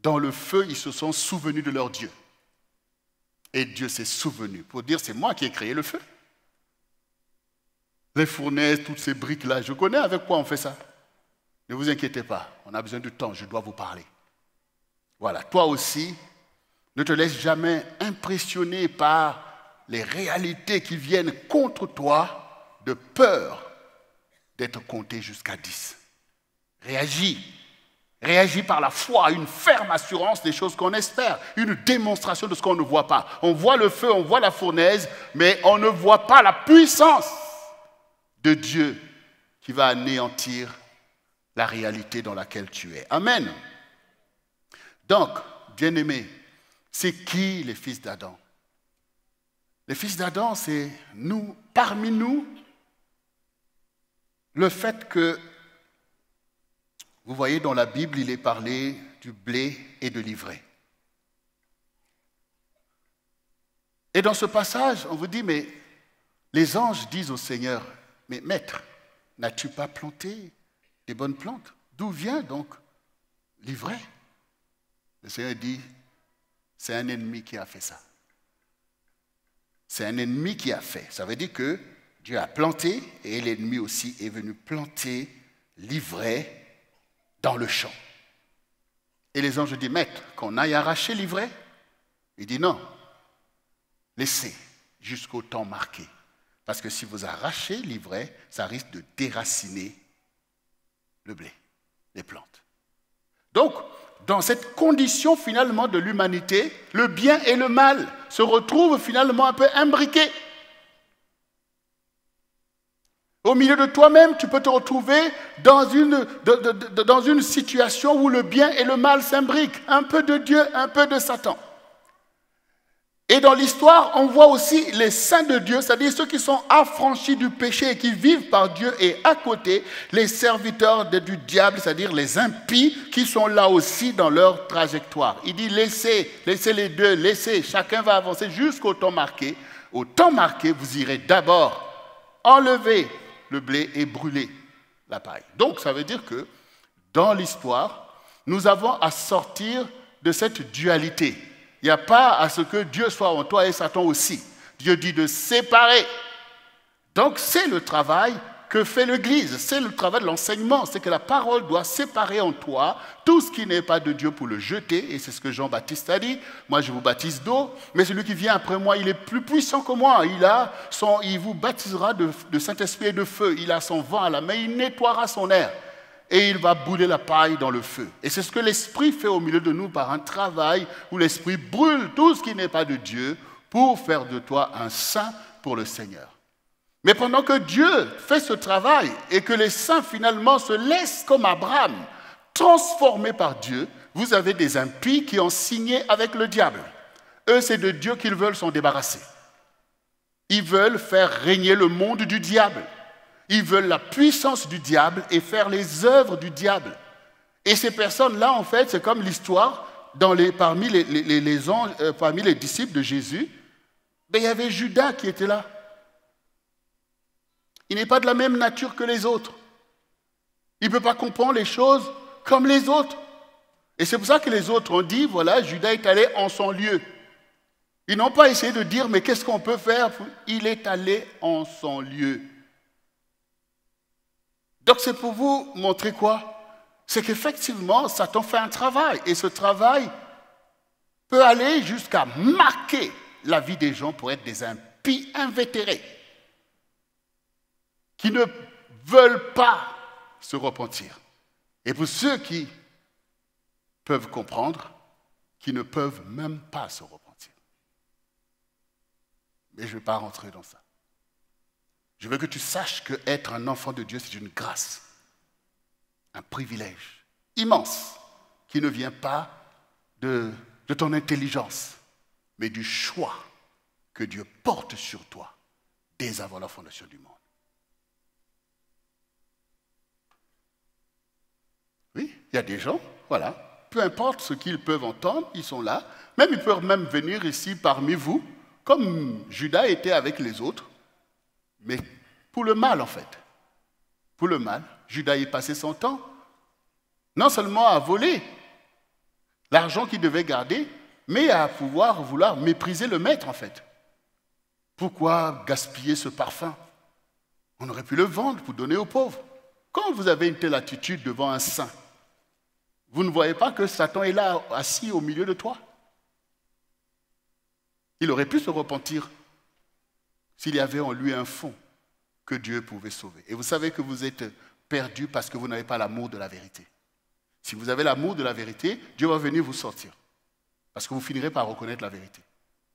Dans le feu, ils se sont souvenus de leur Dieu. Et Dieu s'est souvenu pour dire, c'est moi qui ai créé le feu. Les fournaises, toutes ces briques-là, je connais avec quoi on fait ça. Ne vous inquiétez pas, on a besoin de temps, je dois vous parler. Voilà, toi aussi, ne te laisse jamais impressionner par les réalités qui viennent contre toi de peur d'être compté jusqu'à 10. Réagis. Réagis par la foi, une ferme assurance des choses qu'on espère, une démonstration de ce qu'on ne voit pas. On voit le feu, on voit la fournaise, mais on ne voit pas la puissance de Dieu qui va anéantir la réalité dans laquelle tu es. Amen. Donc, bien-aimés, c'est qui les fils d'Adam? Les fils d'Adam, c'est nous, parmi nous, le fait que, vous voyez dans la Bible, il est parlé du blé et de l'ivraie. Et dans ce passage, on vous dit, mais les anges disent au Seigneur, mais maître, n'as-tu pas planté des bonnes plantes? D'où vient donc l'ivraie? Le Seigneur dit, c'est un ennemi qui a fait ça. C'est un ennemi qui a fait. Ça veut dire que Dieu a planté et l'ennemi aussi est venu planter l'ivraie dans le champ. Et les anges disent, maître, qu'on aille arracher l'ivraie? Il dit non, laissez jusqu'au temps marqué. Parce que si vous arrachez l'ivraie, ça risque de déraciner le blé, les plantes. Donc, dans cette condition finalement de l'humanité, le bien et le mal se retrouvent finalement un peu imbriqués. Au milieu de toi-même, tu peux te retrouver dans une situation où le bien et le mal s'imbriquent. Un peu de Dieu, un peu de Satan. Et dans l'histoire, on voit aussi les saints de Dieu, c'est-à-dire ceux qui sont affranchis du péché et qui vivent par Dieu, et à côté, les serviteurs du diable, c'est-à-dire les impies qui sont là aussi dans leur trajectoire. Il dit laissez les deux, laissez, chacun va avancer jusqu'au temps marqué. Au temps marqué, vous irez d'abord enlever le blé et brûler la paille. Donc ça veut dire que dans l'histoire, nous avons à sortir de cette dualité. Il n'y a pas à ce que Dieu soit en toi et Satan aussi. Dieu dit de séparer. Donc c'est le travail que fait l'Église. C'est le travail de l'enseignement. C'est que la parole doit séparer en toi tout ce qui n'est pas de Dieu pour le jeter. Et c'est ce que Jean-Baptiste a dit. Moi je vous baptise d'eau, mais celui qui vient après moi, il est plus puissant que moi. Il vous baptisera de Saint-Esprit et de feu. Il a son vent à la main, il nettoiera son air. Et il va brûler la paille dans le feu. Et c'est ce que l'Esprit fait au milieu de nous par un travail où l'Esprit brûle tout ce qui n'est pas de Dieu pour faire de toi un saint pour le Seigneur. Mais pendant que Dieu fait ce travail et que les saints finalement se laissent comme Abraham, transformés par Dieu, vous avez des impies qui ont signé avec le diable. Eux, c'est de Dieu qu'ils veulent s'en débarrasser. Ils veulent faire régner le monde du diable. Ils veulent la puissance du diable et faire les œuvres du diable. Et ces personnes-là, en fait, c'est comme l'histoire parmi les disciples de Jésus. Mais il y avait Judas qui était là. Il n'est pas de la même nature que les autres. Il ne peut pas comprendre les choses comme les autres. Et c'est pour ça que les autres ont dit, voilà, Judas est allé en son lieu. Ils n'ont pas essayé de dire, mais qu'est-ce qu'on peut faire? Il est allé en son lieu. Donc c'est pour vous montrer quoi? C'est qu'effectivement, Satan fait un travail. Et ce travail peut aller jusqu'à marquer la vie des gens pour être des impies invétérés, qui ne veulent pas se repentir. Et pour ceux qui peuvent comprendre, qui ne peuvent même pas se repentir. Mais je ne vais pas rentrer dans ça. Je veux que tu saches qu'être un enfant de Dieu, c'est une grâce, un privilège immense, qui ne vient pas de ton intelligence, mais du choix que Dieu porte sur toi dès avant la fondation du monde. Oui, il y a des gens, voilà, peu importe ce qu'ils peuvent entendre, ils sont là. Même ils peuvent même venir ici parmi vous, comme Judas était avec les autres, mais pour le mal en fait. Pour le mal, Judas y passait son temps, non seulement à voler l'argent qu'il devait garder, mais à vouloir mépriser le maître en fait. Pourquoi gaspiller ce parfum? On aurait pu le vendre pour donner aux pauvres. Quand vous avez une telle attitude devant un saint, vous ne voyez pas que Satan est là, assis au milieu de toi? Il aurait pu se repentir s'il y avait en lui un fond que Dieu pouvait sauver. Et vous savez que vous êtes perdu parce que vous n'avez pas l'amour de la vérité. Si vous avez l'amour de la vérité, Dieu va venir vous sortir. Parce que vous finirez par reconnaître la vérité.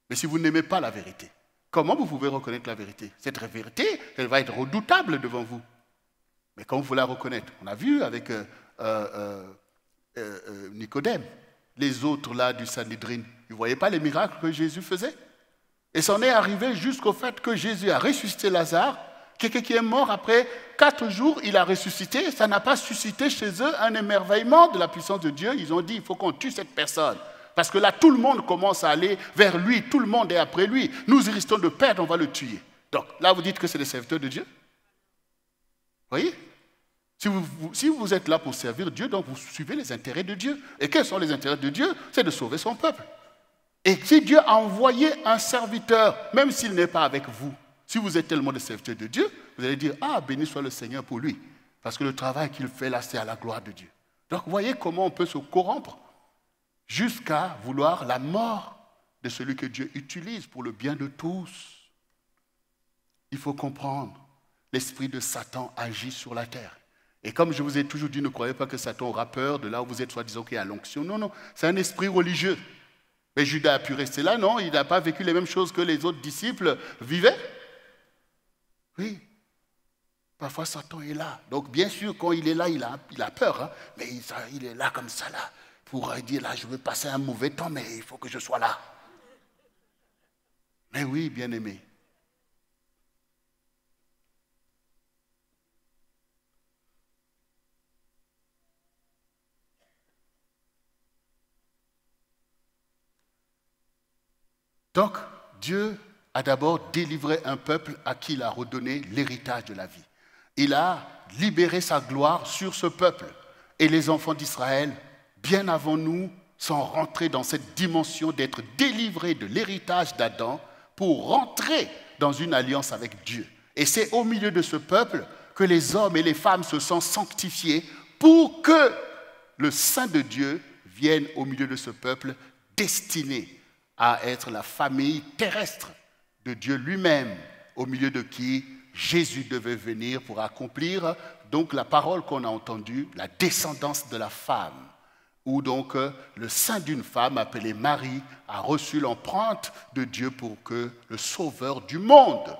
Mais si vous n'aimez pas la vérité, comment vous pouvez reconnaître la vérité? Cette vérité, elle va être redoutable devant vous. Mais quand vous la reconnaître, on a vu avec Nicodème, les autres là du Sanhédrin, ils ne voyaient pas les miracles que Jésus faisait. Et c'en est arrivé jusqu'au fait que Jésus a ressuscité Lazare, quelqu'un qui est mort après 4 jours, il a ressuscité. Ça n'a pas suscité chez eux un émerveillement de la puissance de Dieu. Ils ont dit, il faut qu'on tue cette personne. Parce que là, tout le monde commence à aller vers lui, tout le monde est après lui. Nous risquons de perdre, on va le tuer. Donc là, vous dites que c'est des serviteurs de Dieu. Vous voyez? Si vous êtes là pour servir Dieu, donc vous suivez les intérêts de Dieu. Et quels sont les intérêts de Dieu? C'est de sauver son peuple. Et si Dieu a envoyé un serviteur, même s'il n'est pas avec vous, si vous êtes tellement des serviteurs de Dieu, vous allez dire, ah, béni soit le Seigneur pour lui. Parce que le travail qu'il fait là, c'est à la gloire de Dieu. Donc vous voyez comment on peut se corrompre jusqu'à vouloir la mort de celui que Dieu utilise pour le bien de tous. Il faut comprendre, l'esprit de Satan agit sur la terre. Et comme je vous ai toujours dit, ne croyez pas que Satan aura peur de là où vous êtes soi-disant qu'il y a l'onction. Non, non, c'est un esprit religieux. Mais Judas a pu rester là, non, il n'a pas vécu les mêmes choses que les autres disciples vivaient. Oui, parfois Satan est là. Donc bien sûr, quand il est là, il a peur, hein, mais il est là comme ça, là, pour dire, là, je veux passer un mauvais temps, mais il faut que je sois là. Mais oui, bien-aimé. Donc, Dieu a d'abord délivré un peuple à qui il a redonné l'héritage de la vie. Il a libéré sa gloire sur ce peuple. Et les enfants d'Israël, bien avant nous, sont rentrés dans cette dimension d'être délivrés de l'héritage d'Adam pour rentrer dans une alliance avec Dieu. Et c'est au milieu de ce peuple que les hommes et les femmes se sont sanctifiés pour que le Saint de Dieu vienne au milieu de ce peuple destiné à être la famille terrestre de Dieu lui-même, au milieu de qui Jésus devait venir pour accomplir donc la parole qu'on a entendue, la descendance de la femme, où donc le sein d'une femme appelée Marie a reçu l'empreinte de Dieu pour que le Sauveur du monde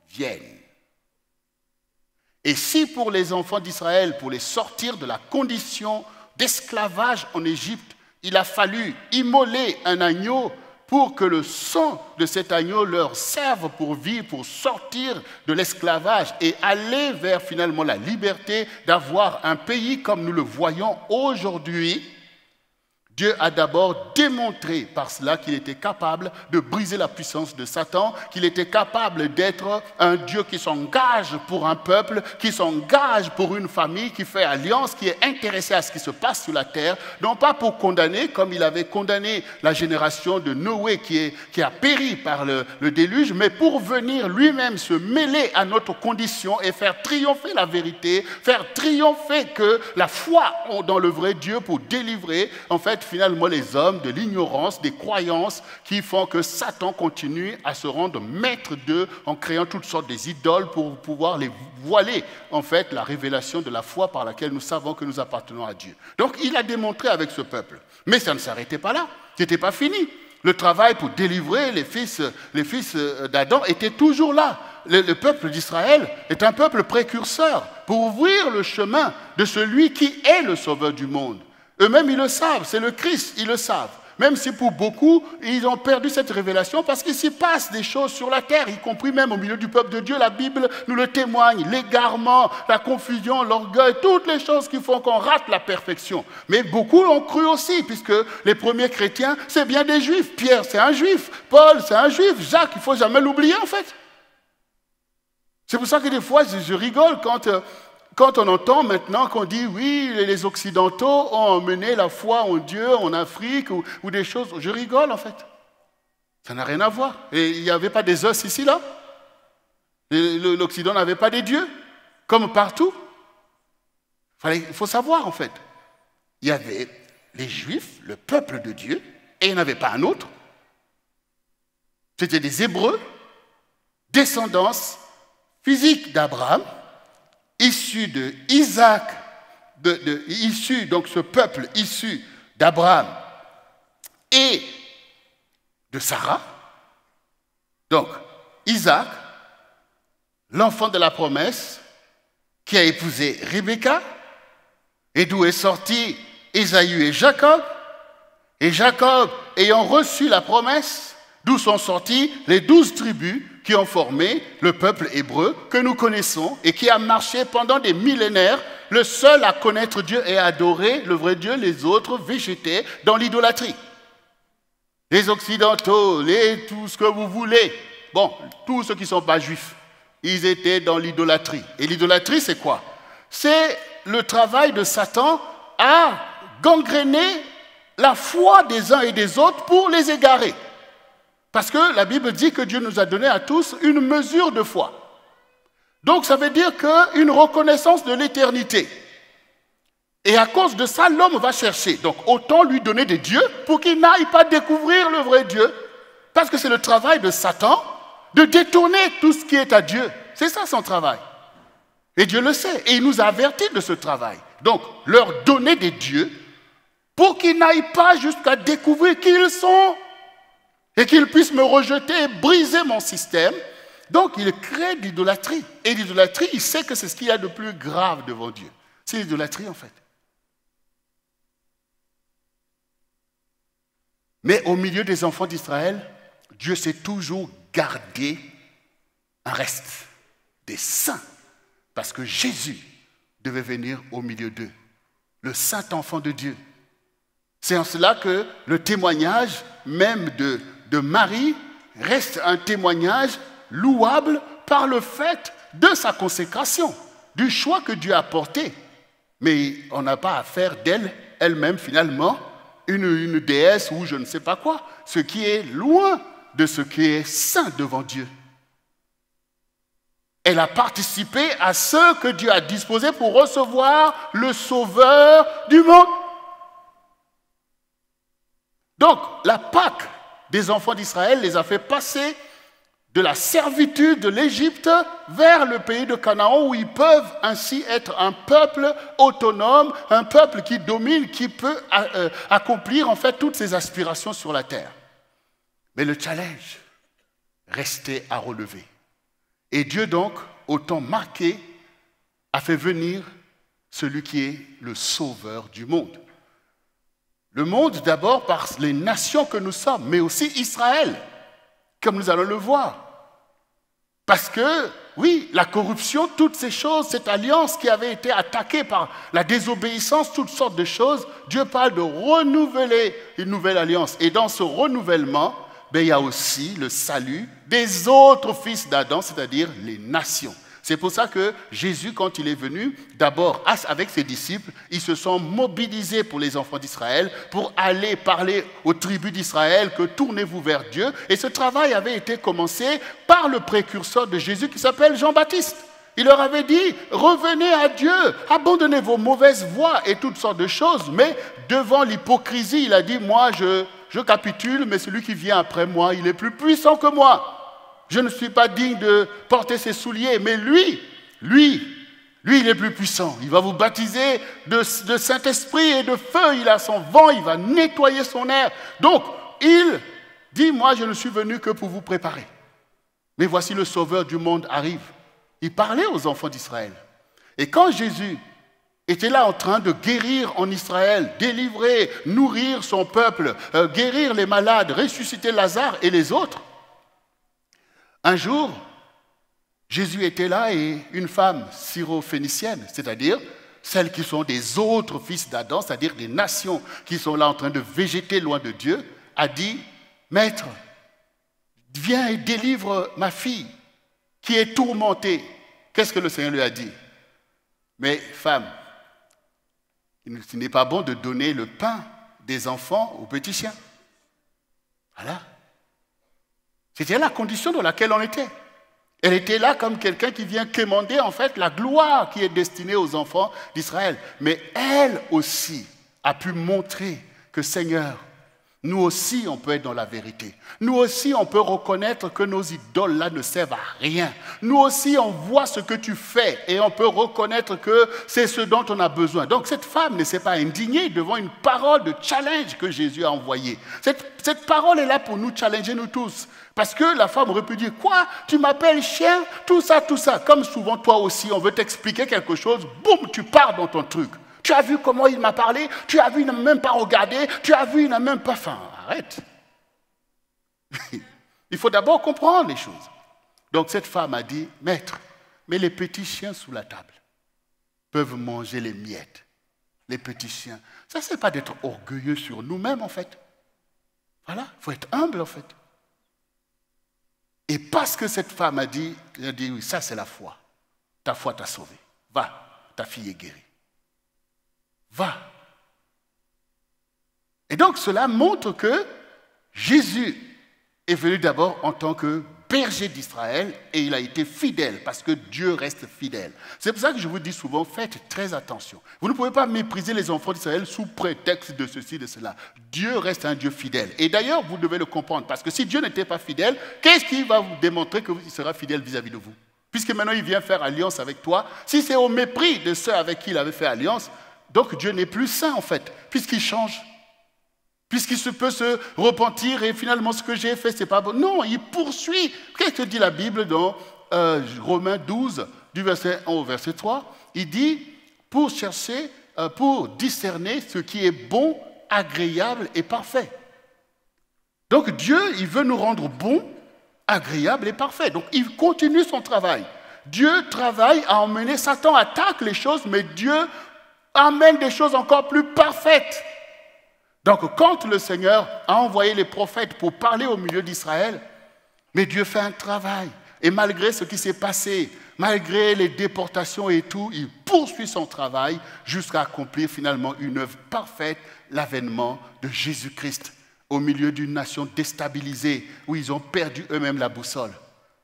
vienne. Et si pour les enfants d'Israël, pour les sortir de la condition d'esclavage en Égypte, il a fallu immoler un agneau pour que le sang de cet agneau leur serve pour vivre, pour sortir de l'esclavage et aller vers finalement la liberté d'avoir un pays comme nous le voyons aujourd'hui, Dieu a d'abord démontré par cela qu'il était capable de briser la puissance de Satan, qu'il était capable d'être un Dieu qui s'engage pour un peuple, qui s'engage pour une famille, qui fait alliance, qui est intéressé à ce qui se passe sur la terre, non pas pour condamner, comme il avait condamné la génération de Noé qui a péri par le déluge, mais pour venir lui-même se mêler à notre condition et faire triompher la vérité, faire triompher que la foi dans le vrai Dieu pour délivrer, en fait, finalement les hommes de l'ignorance, des croyances qui font que Satan continue à se rendre maître d'eux en créant toutes sortes des idoles pour pouvoir les voiler, en fait, la révélation de la foi par laquelle nous savons que nous appartenons à Dieu. Donc, il a démontré avec ce peuple. Mais ça ne s'arrêtait pas là. Ce n'était pas fini. Le travail pour délivrer les fils d'Adam était toujours là. Le peuple d'Israël est un peuple précurseur pour ouvrir le chemin de celui qui est le sauveur du monde. Eux-mêmes, ils le savent, c'est le Christ, ils le savent. Même si pour beaucoup, ils ont perdu cette révélation parce qu'il s'y passe des choses sur la terre, y compris même au milieu du peuple de Dieu. La Bible nous le témoigne, l'égarement, la confusion, l'orgueil, toutes les choses qui font qu'on rate la perfection. Mais beaucoup l'ont cru aussi, puisque les premiers chrétiens, c'est bien des juifs. Pierre, c'est un juif. Paul, c'est un juif. Jacques, il ne faut jamais l'oublier en fait. C'est pour ça que des fois, je rigole quand on entend maintenant qu'on dit oui, les Occidentaux ont emmené la foi en Dieu en Afrique ou des choses, je rigole en fait. Ça n'a rien à voir. Et il n'y avait pas des os ici, là. L'Occident n'avait pas des dieux, comme partout. Il faut savoir en fait. Il y avait les Juifs, le peuple de Dieu, et il n'y en avait pas un autre. C'était des Hébreux, descendance physique d'Abraham, issu de Isaac, issu, donc ce peuple issu d'Abraham et de Sarah. Donc, Isaac, l'enfant de la promesse, qui a épousé Rebecca, et d'où est sorti Ésaü et Jacob ayant reçu la promesse, d'où sont sortis les 12 tribus qui ont formé le peuple hébreu que nous connaissons et qui a marché pendant des millénaires, le seul à connaître Dieu et à adorer le vrai Dieu, les autres végétaient dans l'idolâtrie. Les Occidentaux, tout ce que vous voulez, bon, tous ceux qui ne sont pas juifs, ils étaient dans l'idolâtrie. Et l'idolâtrie, c'est quoi? C'est le travail de Satan à gangréner la foi des uns et des autres pour les égarer. Parce que la Bible dit que Dieu nous a donné à tous une mesure de foi. Donc ça veut dire qu'une reconnaissance de l'éternité. Et à cause de ça, l'homme va chercher. Donc autant lui donner des dieux pour qu'il n'aille pas découvrir le vrai Dieu. Parce que c'est le travail de Satan de détourner tout ce qui est à Dieu. C'est ça son travail. Et Dieu le sait. Et il nous a avertis de ce travail. Donc leur donner des dieux pour qu'ils n'aillent pas jusqu'à découvrir qui ils sont. Et qu'il puisse me rejeter et briser mon système. Donc, il crée de l'idolâtrie. Et l'idolâtrie, il sait que c'est ce qu'il y a de plus grave devant Dieu. C'est l'idolâtrie, en fait. Mais au milieu des enfants d'Israël, Dieu s'est toujours gardé un reste des saints. Parce que Jésus devait venir au milieu d'eux. Le saint enfant de Dieu. C'est en cela que le témoignage même de Marie reste un témoignage louable par le fait de sa consécration, du choix que Dieu a porté. Mais on n'a pas à faire d'elle, elle-même finalement, une déesse ou je ne sais pas quoi, ce qui est loin de ce qui est saint devant Dieu. Elle a participé à ce que Dieu a disposé pour recevoir le Sauveur du monde. Donc, la Pâque des enfants d'Israël les a fait passer de la servitude de l'Égypte vers le pays de Canaan où ils peuvent ainsi être un peuple autonome, un peuple qui domine, qui peut accomplir en fait toutes ses aspirations sur la terre. Mais le challenge restait à relever. Et Dieu donc, au temps marqué, a fait venir celui qui est le sauveur du monde. Le monde d'abord par les nations que nous sommes, mais aussi Israël, comme nous allons le voir. Parce que oui, la corruption, toutes ces choses, cette alliance qui avait été attaquée par la désobéissance, toutes sortes de choses, Dieu parle de renouveler une nouvelle alliance. Et dans ce renouvellement, il y a aussi le salut des autres fils d'Adam, c'est-à-dire les nations. C'est pour ça que Jésus, quand il est venu, d'abord avec ses disciples, ils se sont mobilisés pour les enfants d'Israël, pour aller parler aux tribus d'Israël que tournez-vous vers Dieu. Et ce travail avait été commencé par le précurseur de Jésus qui s'appelle Jean-Baptiste. Il leur avait dit, revenez à Dieu, abandonnez vos mauvaises voies et toutes sortes de choses. Mais devant l'hypocrisie, il a dit, moi je capitule, mais celui qui vient après moi, il est plus puissant que moi. Je ne suis pas digne de porter ses souliers, mais lui, il est plus puissant. Il va vous baptiser de Saint-Esprit et de feu. Il a son vent, il va nettoyer son air. Donc, il dit, moi, je ne suis venu que pour vous préparer. Mais voici le Sauveur du monde arrive. Il parlait aux enfants d'Israël. Et quand Jésus était là en train de guérir en Israël, délivrer, nourrir son peuple, guérir les malades, ressusciter Lazare et les autres, un jour, Jésus était là et une femme syro-phénicienne, c'est-à-dire celles qui sont des autres fils d'Adam, c'est-à-dire des nations qui sont là en train de végéter loin de Dieu, a dit, « Maître, viens et délivre ma fille qui est tourmentée. » Qu'est-ce que le Seigneur lui a dit? « Mais femme, il n'est pas bon de donner le pain des enfants aux petits chiens. » Voilà. C'était la condition dans laquelle on était. Elle était là comme quelqu'un qui vient quémander en fait la gloire qui est destinée aux enfants d'Israël. Mais elle aussi a pu montrer que Seigneur, nous aussi on peut être dans la vérité. Nous aussi on peut reconnaître que nos idoles là ne servent à rien. Nous aussi on voit ce que tu fais et on peut reconnaître que c'est ce dont on a besoin. Donc cette femme ne s'est pas indignée devant une parole de challenge que Jésus a envoyée. Cette parole est là pour nous challenger nous tous. Parce que la femme aurait pu dire, quoi, tu m'appelles chien, tout ça. Comme souvent toi aussi, on veut t'expliquer quelque chose, boum, tu pars dans ton truc. Tu as vu comment il m'a parlé, tu as vu, il n'a même pas regardé, tu as vu, il n'a même pas faim. Arrête. Il faut d'abord comprendre les choses. Donc cette femme a dit, maître, mais les petits chiens sous la table peuvent manger les miettes. Les petits chiens. Ça, c'est pas d'être orgueilleux sur nous-mêmes, en fait. Voilà, il faut être humble, en fait. Et parce que cette femme a dit, oui, ça c'est la foi. Ta foi t'a sauvé. Va, ta fille est guérie. Va. Et donc cela montre que Jésus est venu d'abord en tant que berger d'Israël et il a été fidèle parce que Dieu reste fidèle. C'est pour ça que je vous dis souvent, faites très attention. Vous ne pouvez pas mépriser les enfants d'Israël sous prétexte de ceci, de cela. Dieu reste un Dieu fidèle. Et d'ailleurs, vous devez le comprendre parce que si Dieu n'était pas fidèle, qu'est-ce qui va vous démontrer qu'il sera fidèle vis-à-vis de vous? Puisque maintenant il vient faire alliance avec toi, si c'est au mépris de ceux avec qui il avait fait alliance, donc Dieu n'est plus saint en fait, puisqu'il change. Puisqu'il peut se repentir et finalement ce que j'ai fait, c'est pas bon. Non, il poursuit. Qu'est-ce que dit la Bible dans Romains 12, du verset 1 au verset 3? Il dit, pour chercher, pour discerner ce qui est bon, agréable et parfait. Donc Dieu, il veut nous rendre bons, agréables et parfaits. Donc il continue son travail. Dieu travaille à emmener, Satan attaque les choses, mais Dieu amène des choses encore plus parfaites. Donc, quand le Seigneur a envoyé les prophètes pour parler au milieu d'Israël, mais Dieu fait un travail. Et malgré ce qui s'est passé, malgré les déportations et tout, il poursuit son travail jusqu'à accomplir finalement une œuvre parfaite, l'avènement de Jésus-Christ au milieu d'une nation déstabilisée où ils ont perdu eux-mêmes la boussole.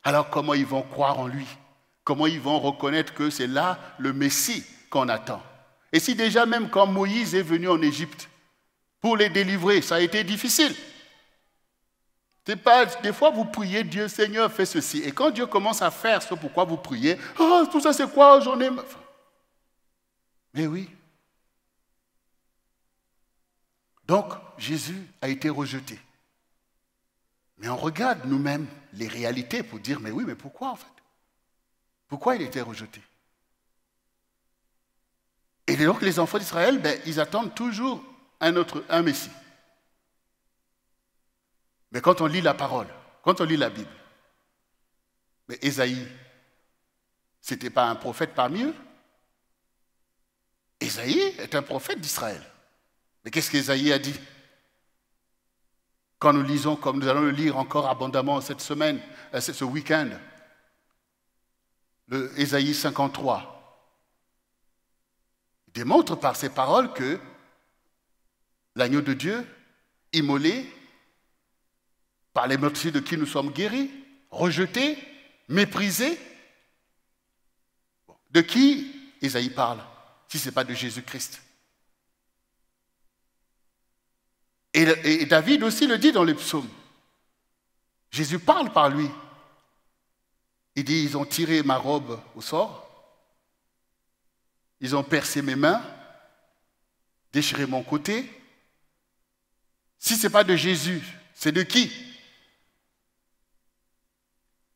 Alors, comment ils vont croire en lui? Comment ils vont reconnaître que c'est là le Messie qu'on attend? Et si déjà même quand Moïse est venu en Égypte, pour les délivrer, ça a été difficile. C'est pas, des fois, vous priez Dieu, Seigneur, fais ceci. Et quand Dieu commence à faire ce pourquoi vous priez, oh, tout ça c'est quoi, j'en ai... Mais oui. Donc, Jésus a été rejeté. Mais on regarde nous-mêmes les réalités pour dire, mais oui, mais pourquoi en fait? Pourquoi il a été rejeté? Et donc, les enfants d'Israël, ils attendent toujours un Messie. Mais quand on lit la parole, quand on lit la Bible, mais Ésaïe, Ce n'était pas un prophète parmi eux. Ésaïe est un prophète d'Israël. Mais qu'est-ce qu'Ésaïe a dit? Quand nous lisons, comme nous allons le lire encore abondamment cette semaine, ce week-end, le Ésaïe 53, il démontre par ses paroles que l'agneau de Dieu, immolé, par les meurtriers de qui nous sommes guéris, rejetés, méprisés, de qui Ésaïe parle, si ce n'est pas de Jésus-Christ? Et David aussi le dit dans les psaumes. Jésus parle par lui. Il dit, ils ont tiré ma robe au sort, ils ont percé mes mains, déchiré mon côté. Si ce n'est pas de Jésus, c'est de qui?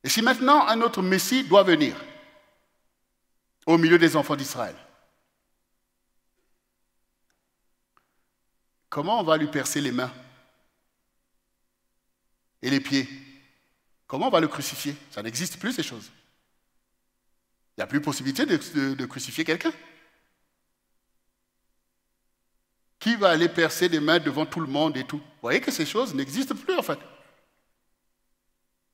Et si maintenant un autre Messie doit venir au milieu des enfants d'Israël, comment on va lui percer les mains et les pieds? Comment on va le crucifier? Ça n'existe plus, ces choses. Il n'y a plus possibilité de crucifier quelqu'un. Qui va aller percer les mains devant tout le monde et tout? Vous voyez que ces choses n'existent plus, en fait.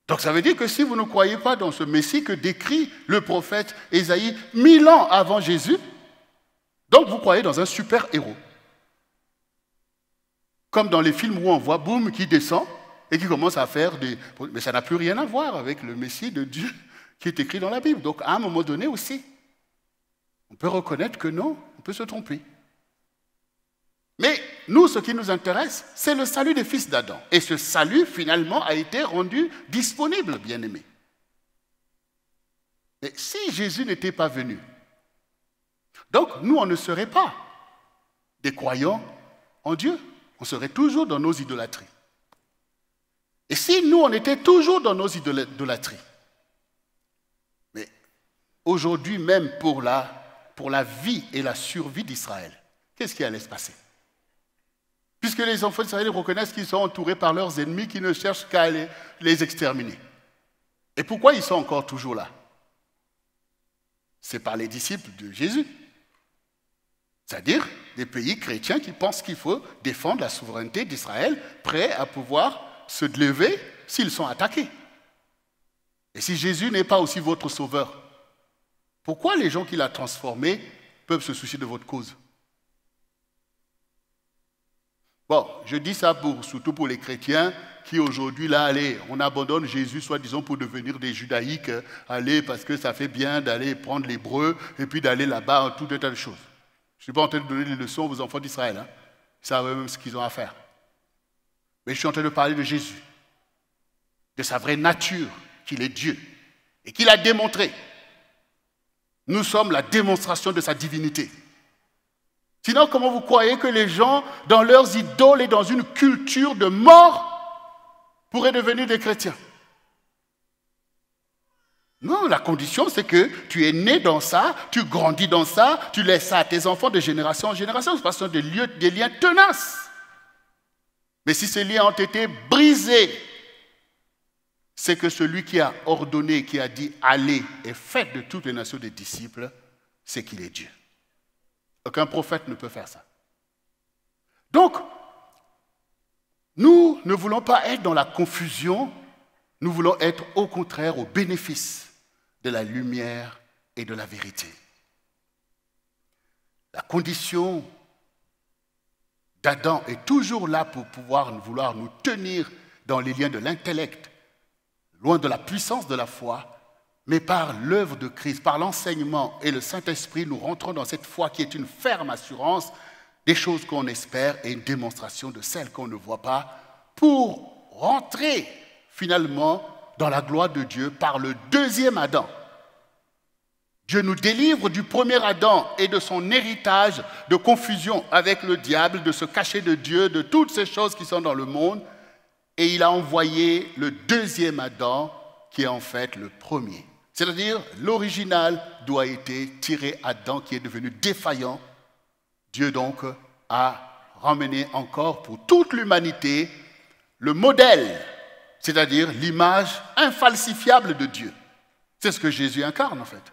Donc ça veut dire que si vous ne croyez pas dans ce Messie que décrit le prophète Ésaïe 1000 ans avant Jésus, donc vous croyez dans un super-héros. Comme dans les films où on voit boum qui descend et qui commence à faire des... Mais ça n'a plus rien à voir avec le Messie de Dieu qui est écrit dans la Bible. Donc à un moment donné aussi, on peut reconnaître que non, on peut se tromper. Mais nous, ce qui nous intéresse, c'est le salut des fils d'Adam. Et ce salut, finalement, a été rendu disponible, bien-aimés. Mais si Jésus n'était pas venu, donc nous, on ne serait pas des croyants en Dieu. On serait toujours dans nos idolâtries. Et si nous, on était toujours dans nos idolâtries, mais aujourd'hui même pour la vie et la survie d'Israël, qu'est-ce qui allait se passer? Puisque les enfants d'Israël reconnaissent qu'ils sont entourés par leurs ennemis qui ne cherchent qu'à les exterminer. Et pourquoi ils sont encore toujours là? C'est par les disciples de Jésus. C'est-à-dire des pays chrétiens qui pensent qu'il faut défendre la souveraineté d'Israël, prêts à pouvoir se lever s'ils sont attaqués. Et si Jésus n'est pas aussi votre sauveur, pourquoi les gens qu'il a transformés peuvent se soucier de votre cause? Bon, je dis ça surtout pour les chrétiens qui aujourd'hui, là, allez, on abandonne Jésus, soi-disant pour devenir des judaïques, allez, parce que ça fait bien d'aller prendre l'hébreu et puis d'aller là-bas, tout un tas de choses. Je ne suis pas en train de donner des leçons aux enfants d'Israël. Hein. Ils savent eux-mêmes ce qu'ils ont à faire. Mais je suis en train de parler de Jésus, de sa vraie nature, qu'il est Dieu, et qu'il a démontré. Nous sommes la démonstration de sa divinité. Sinon, comment vous croyez que les gens, dans leurs idoles et dans une culture de mort, pourraient devenir des chrétiens? Non, la condition, c'est que tu es né dans ça, tu grandis dans ça, tu laisses ça à tes enfants de génération en génération. Ce sont des liens tenaces. Mais si ces liens ont été brisés, c'est que celui qui a ordonné, qui a dit « allez et faites de toutes les nations des disciples », c'est qu'il est Dieu. Aucun prophète ne peut faire ça. Donc, nous ne voulons pas être dans la confusion, nous voulons être au contraire au bénéfice de la lumière et de la vérité. La condition d'Adam est toujours là pour vouloir nous tenir dans les liens de l'intellect, loin de la puissance de la foi, mais par l'œuvre de Christ, par l'enseignement et le Saint-Esprit, nous rentrons dans cette foi qui est une ferme assurance des choses qu'on espère et une démonstration de celles qu'on ne voit pas, pour rentrer finalement dans la gloire de Dieu par le deuxième Adam. Dieu nous délivre du premier Adam et de son héritage de confusion avec le diable, de se cacher de Dieu, de toutes ces choses qui sont dans le monde. Et il a envoyé le deuxième Adam qui est en fait le premier. C'est-à-dire l'original doit être tiré Adam qui est devenu défaillant. Dieu donc a ramené encore pour toute l'humanité le modèle, c'est-à-dire l'image infalsifiable de Dieu. C'est ce que Jésus incarne en fait.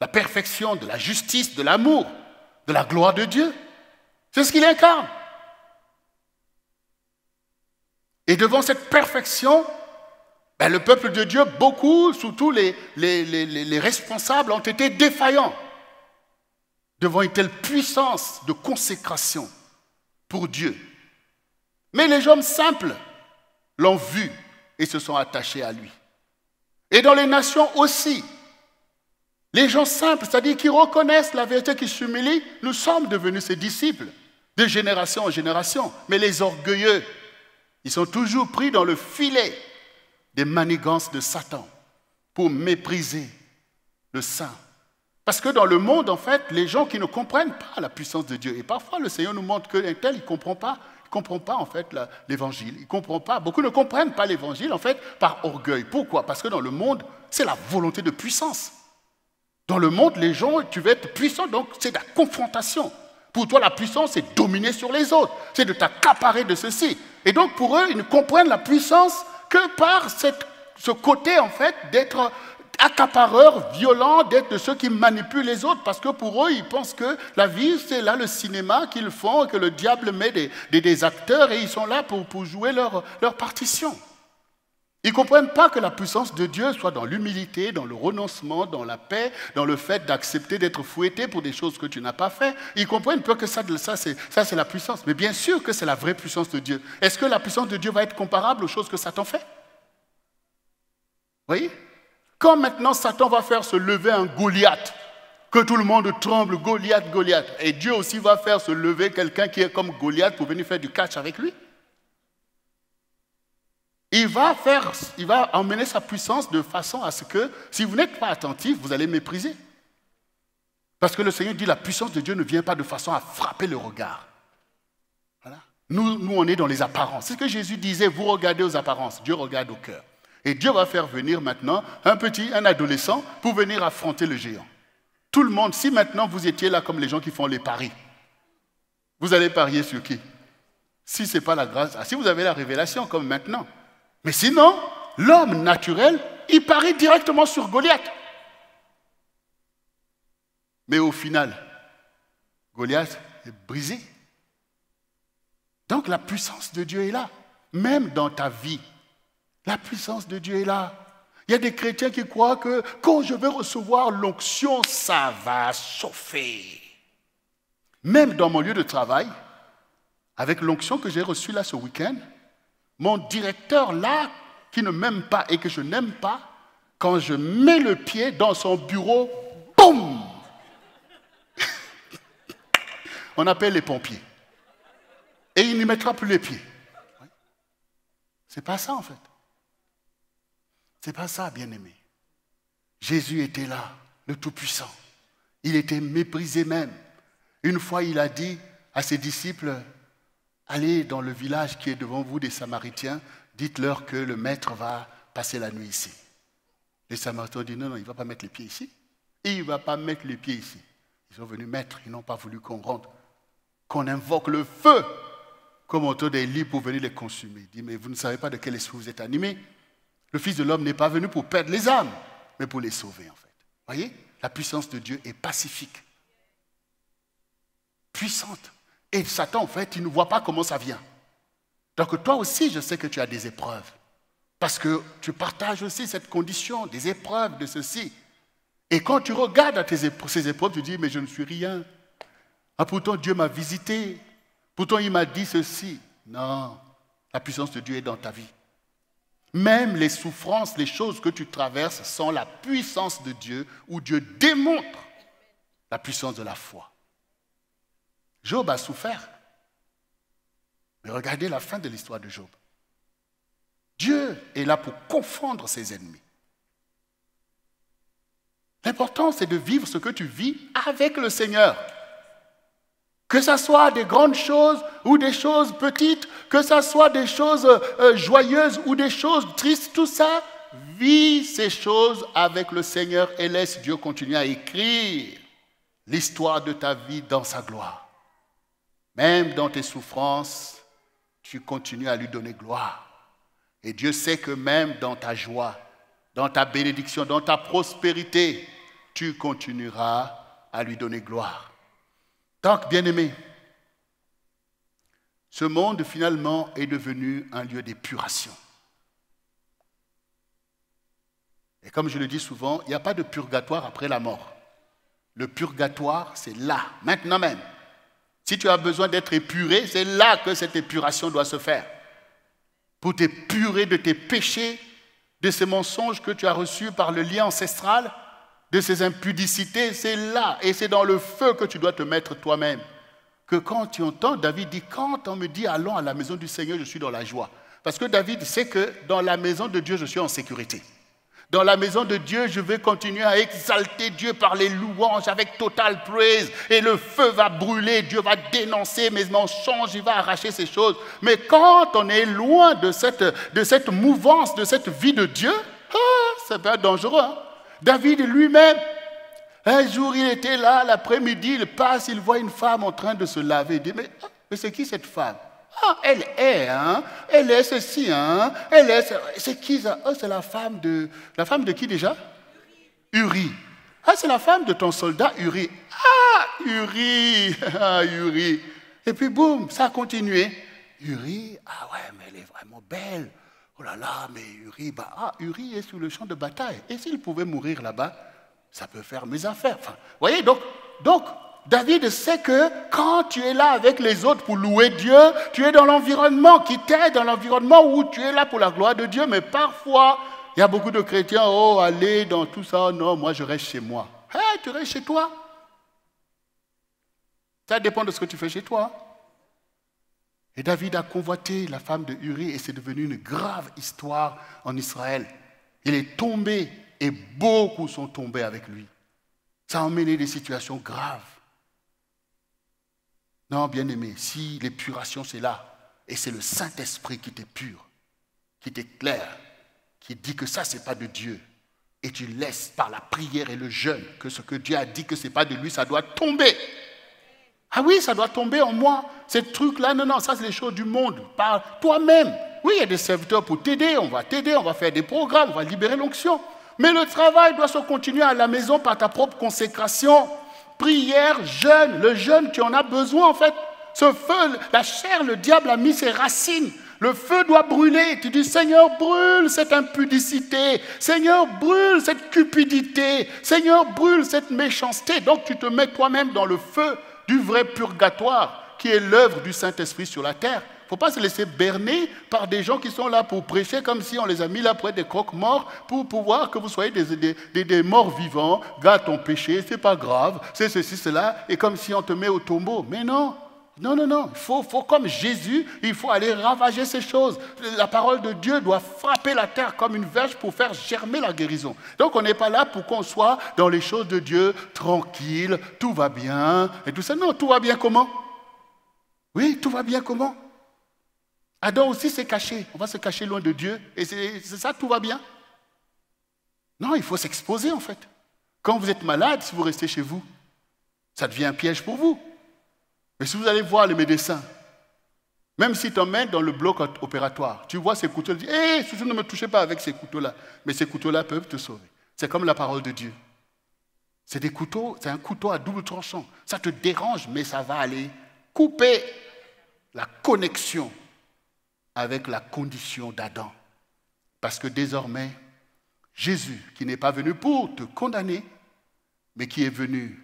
la perfection, de la justice, de l'amour, de la gloire de Dieu. C'est ce qu'il incarne. Et devant cette perfection, le peuple de Dieu, beaucoup, surtout les responsables, ont été défaillants devant une telle puissance de consécration pour Dieu. Mais les hommes simples l'ont vu et se sont attachés à lui. Et dans les nations aussi, les gens simples, c'est-à-dire qui reconnaissent la vérité, qui s'humilient, nous sommes devenus ses disciples, de génération en génération. Mais les orgueilleux, ils sont toujours pris dans le filet des manigances de Satan pour mépriser le saint. Parce que dans le monde, en fait, les gens qui ne comprennent pas la puissance de Dieu, et parfois le Seigneur nous montre qu'un tel, il ne comprend pas en fait l'évangile. Il ne comprend pas. Beaucoup ne comprennent pas l'évangile en fait par orgueil. Pourquoi? Parce que dans le monde, c'est la volonté de puissance. Dans le monde, les gens, tu veux être puissant, donc c'est de la confrontation. Pour toi, la puissance, c'est dominer sur les autres. C'est de t'accaparer de ceci. Et donc, pour eux, ils ne comprennent la puissance que par ce côté, en fait, d'être accapareurs, violents, d'être de ceux qui manipulent les autres. Parce que pour eux, ils pensent que la vie, c'est là le cinéma qu'ils font, que le diable met des acteurs et ils sont là pour jouer leur partition. Ils ne comprennent pas que la puissance de Dieu soit dans l'humilité, dans le renoncement, dans la paix, dans le fait d'accepter d'être fouetté pour des choses que tu n'as pas fait. Ils comprennent pas que ça c'est la puissance. Mais bien sûr que c'est la vraie puissance de Dieu. Est-ce que la puissance de Dieu va être comparable aux choses que Satan fait? Vous voyez? Quand maintenant Satan va faire se lever un Goliath, que tout le monde tremble, Goliath, Goliath, et Dieu aussi va faire se lever quelqu'un qui est comme Goliath pour venir faire du catch avec lui. Il va emmener sa puissance de façon à ce que, si vous n'êtes pas attentif, vous allez mépriser. Parce que le Seigneur dit, la puissance de Dieu ne vient pas de façon à frapper le regard. Voilà. Nous, on est dans les apparences. C'est ce que Jésus disait, vous regardez aux apparences, Dieu regarde au cœur. Et Dieu va faire venir maintenant un adolescent pour venir affronter le géant. Tout le monde, si maintenant vous étiez là comme les gens qui font les paris, vous allez parier sur qui? Si ce n'est pas la grâce, si vous avez la révélation comme maintenant. Mais sinon, l'homme naturel, il parie directement sur Goliath. Mais au final, Goliath est brisé. Donc la puissance de Dieu est là, même dans ta vie. La puissance de Dieu est là. Il y a des chrétiens qui croient que quand je vais recevoir l'onction, ça va chauffer. Même dans mon lieu de travail, avec l'onction que j'ai reçue là ce week-end, mon directeur là, qui ne m'aime pas et que je n'aime pas, quand je mets le pied dans son bureau, boum! On appelle les pompiers. Et il n'y mettra plus les pieds. C'est pas ça en fait. C'est pas ça, bien-aimé. Jésus était là, le Tout-Puissant. Il était méprisé même. Une fois, il a dit à ses disciples, allez dans le village qui est devant vous des Samaritains, dites-leur que le maître va passer la nuit ici. Les Samaritains ont dit, non, il ne va pas mettre les pieds ici. Il ne va pas mettre les pieds ici. Ils sont venus mettre, ils n'ont pas voulu qu'on rentre, qu'on invoque le feu comme autour des lits pour venir les consumer. Il dit, mais vous ne savez pas de quel esprit vous êtes animés. Le Fils de l'homme n'est pas venu pour perdre les âmes, mais pour les sauver en fait. Voyez, la puissance de Dieu est pacifique. Puissante. Et Satan, en fait, il ne voit pas comment ça vient. Donc toi aussi, je sais que tu as des épreuves. Parce que tu partages aussi cette condition, des épreuves de ceci. Et quand tu regardes à ces épreuves, tu dis, mais je ne suis rien. Ah, pourtant, Dieu m'a visité. Pourtant, il m'a dit ceci. Non, la puissance de Dieu est dans ta vie. Même les souffrances, les choses que tu traverses sont la puissance de Dieu, où Dieu démontre la puissance de la foi. Job a souffert. Mais regardez la fin de l'histoire de Job. Dieu est là pour confondre ses ennemis. L'important, c'est de vivre ce que tu vis avec le Seigneur. Que ce soit des grandes choses ou des choses petites, que ce soit des choses joyeuses ou des choses tristes, tout ça, vis ces choses avec le Seigneur et laisse Dieu continuer à écrire l'histoire de ta vie dans sa gloire. Même dans tes souffrances, tu continues à lui donner gloire. Et Dieu sait que même dans ta joie, dans ta bénédiction, dans ta prospérité, tu continueras à lui donner gloire. Donc, bien-aimés, ce monde finalement est devenu un lieu d'épuration. Et comme je le dis souvent, il n'y a pas de purgatoire après la mort. Le purgatoire, c'est là, maintenant même. Si tu as besoin d'être épuré, c'est là que cette épuration doit se faire. Pour t'épurer de tes péchés, de ces mensonges que tu as reçus par le lien ancestral, de ces impudicités, c'est là. Et c'est dans le feu que tu dois te mettre toi-même. Que quand tu entends, David dit, quand on me dit allons à la maison du Seigneur, je suis dans la joie. Parce que David sait que dans la maison de Dieu, je suis en sécurité. Dans la maison de Dieu, je vais continuer à exalter Dieu par les louanges avec total praise. Et le feu va brûler, Dieu va dénoncer mes mensonges, il va arracher ces choses. Mais quand on est loin de cette mouvance, de cette vie de Dieu, ça peut être dangereux. Hein? David lui-même, un jour il était là, l'après-midi, il passe, il voit une femme en train de se laver. Il dit, mais c'est qui cette femme? Ah, elle est ceci, hein, elle est, c'est qui ça? Oh, c'est la femme de qui déjà? Uri. Ah, c'est la femme de ton soldat Uri. Ah, Uri, ah, Uri. Et puis boum, ça a continué. Uri, ah ouais, mais elle est vraiment belle. Oh là là, mais Uri, Uri est sur le champ de bataille. Et s'il pouvait mourir là-bas, ça peut faire mes affaires. Enfin, vous voyez, donc, David sait que quand tu es là avec les autres pour louer Dieu, tu es dans l'environnement qui t'aide, dans l'environnement où tu es là pour la gloire de Dieu. Mais parfois, il y a beaucoup de chrétiens, oh, allez dans tout ça, non, moi je reste chez moi. Hey, tu restes chez toi. Ça dépend de ce que tu fais chez toi. Et David a convoité la femme de Uri et c'est devenu une grave histoire en Israël. Il est tombé et beaucoup sont tombés avec lui. Ça a emmené des situations graves. Non, bien-aimé, si l'épuration c'est là, et c'est le Saint-Esprit qui t'épure, qui t'éclaire, qui dit que ça c'est pas de Dieu, et tu laisses par la prière et le jeûne que ce que Dieu a dit que c'est pas de lui, ça doit tomber. Ah oui, ça doit tomber en moi. Ces trucs-là, non, ça c'est les choses du monde. Par toi-même. Oui, il y a des serviteurs pour t'aider, on va faire des programmes, on va libérer l'onction. Mais le travail doit se continuer à la maison par ta propre consécration. Prière, jeûne. Le jeûne, tu en as besoin en fait. Ce feu, la chair, le diable a mis ses racines. Le feu doit brûler. Tu dis, Seigneur, brûle cette impudicité. Seigneur, brûle cette cupidité. Seigneur, brûle cette méchanceté. Donc tu te mets toi-même dans le feu du vrai purgatoire qui est l'œuvre du Saint-Esprit sur la terre. Il ne faut pas se laisser berner par des gens qui sont là pour prêcher comme si on les a mis là pour être des croque-morts, pour pouvoir que vous soyez des morts vivants. Garde ton péché, c'est pas grave, c'est ceci, cela, et comme si on te met au tombeau. Mais non, il faut comme Jésus, il faut aller ravager ces choses. La parole de Dieu doit frapper la terre comme une verge pour faire germer la guérison. Donc on n'est pas là pour qu'on soit dans les choses de Dieu, tranquille, tout va bien, et tout ça. Non, tout va bien comment? Oui, tout va bien comment? Adam aussi s'est caché. On va se cacher loin de Dieu. Et c'est ça, tout va bien? Non, il faut s'exposer en fait. Quand vous êtes malade, si vous restez chez vous, ça devient un piège pour vous. Mais si vous allez voir le médecin, même si tu t'emmènes dans le bloc opératoire, tu vois ces couteaux, tu dis, hé, surtout ne me touchez pas avec ces couteaux-là. Mais ces couteaux-là peuvent te sauver. C'est comme la parole de Dieu. C'est des couteaux, c'est un couteau à double tranchant. Ça te dérange, mais ça va aller couper la connexion avec la condition d'Adam. Parce que désormais, Jésus, qui n'est pas venu pour te condamner, mais qui est venu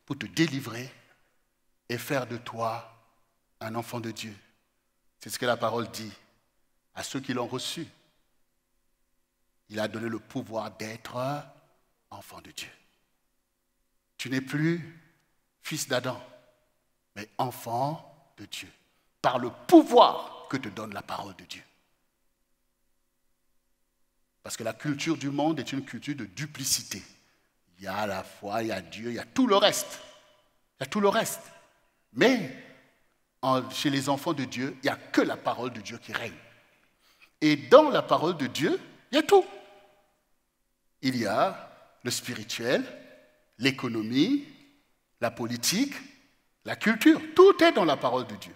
pour te délivrer et faire de toi un enfant de Dieu. C'est ce que la parole dit à ceux qui l'ont reçu. Il a donné le pouvoir d'être enfant de Dieu. Tu n'es plus fils d'Adam, mais enfant de Dieu. Par le pouvoir que te donne la parole de Dieu. Parce que la culture du monde est une culture de duplicité. Il y a la foi, il y a Dieu, il y a tout le reste. Il y a tout le reste. Mais chez les enfants de Dieu, il n'y a que la parole de Dieu qui règne. Et dans la parole de Dieu, il y a tout. Il y a le spirituel, l'économie, la politique, la culture. Tout est dans la parole de Dieu.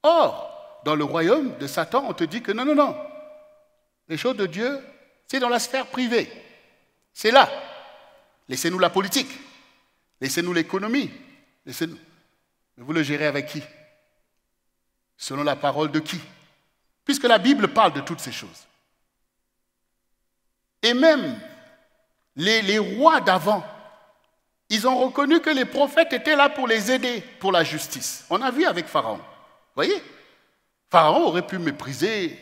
Or, dans le royaume de Satan, on te dit que non. Les choses de Dieu, c'est dans la sphère privée. C'est là. Laissez-nous la politique. Laissez-nous l'économie. Laissez-nous. Mais vous le gérez avec qui? Selon la parole de qui? Puisque la Bible parle de toutes ces choses. Et même les rois d'avant, ils ont reconnu que les prophètes étaient là pour les aider, pour la justice. On a vu avec Pharaon. Vous voyez? Pharaon aurait pu mépriser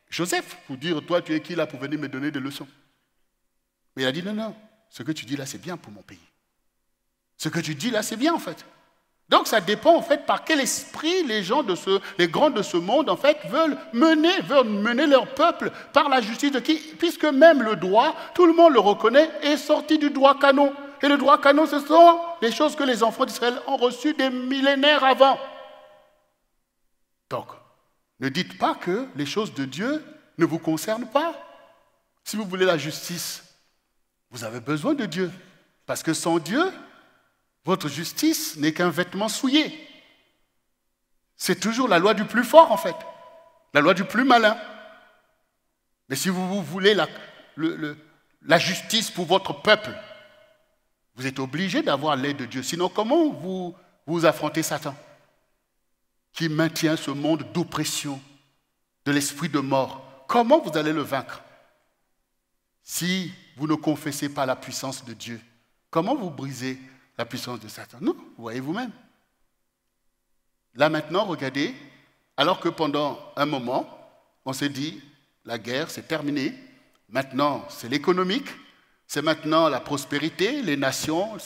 Joseph pour dire, toi, tu es qui là pour venir me donner des leçons? Mais il a dit, non, non, ce que tu dis là, c'est bien pour mon pays. Ce que tu dis là, c'est bien en fait. Donc ça dépend en fait par quel esprit les grands de ce monde en fait veulent mener leur peuple par la justice de qui? Puisque même le droit, tout le monde le reconnaît, est sorti du droit canon. Et le droit canon, ce sont les choses que les enfants d'Israël ont reçues des millénaires avant. Donc, ne dites pas que les choses de Dieu ne vous concernent pas. Si vous voulez la justice, vous avez besoin de Dieu. Parce que sans Dieu, votre justice n'est qu'un vêtement souillé. C'est toujours la loi du plus fort, en fait. La loi du plus malin. Mais si vous voulez la justice pour votre peuple, vous êtes obligé d'avoir l'aide de Dieu. Sinon, comment vous affrontez Satan, qui maintient ce monde d'oppression, de l'esprit de mort? Comment vous allez le vaincre si vous ne confessez pas la puissance de Dieu? Comment vous brisez la puissance de Satan? Non, vous voyez vous-même. Là maintenant, regardez, alors que pendant un moment, on s'est dit, la guerre, c'est terminé. Maintenant, c'est l'économique, c'est maintenant la prospérité, les nations,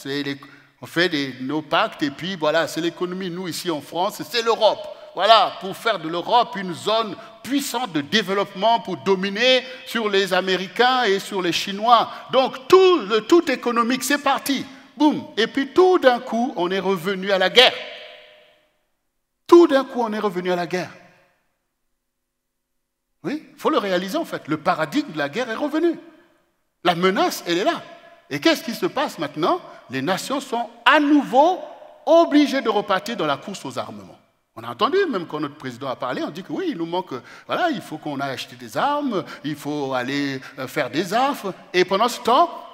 on fait nos pactes, et puis voilà, c'est l'économie. Nous, ici en France, c'est l'Europe. Voilà, pour faire de l'Europe une zone puissante de développement pour dominer sur les Américains et sur les Chinois. Donc, tout économique, c'est parti. Boum. Et puis tout d'un coup, on est revenu à la guerre. Tout d'un coup, on est revenu à la guerre. Oui, il faut le réaliser en fait. Le paradigme de la guerre est revenu. La menace, elle est là. Et qu'est-ce qui se passe maintenant? Les nations sont à nouveau obligées de repartir dans la course aux armements. On a entendu, même quand notre président a parlé, on dit que oui, il nous manque, voilà, il faut qu'on aille acheter des armes, il faut aller faire des affres. Et pendant ce temps,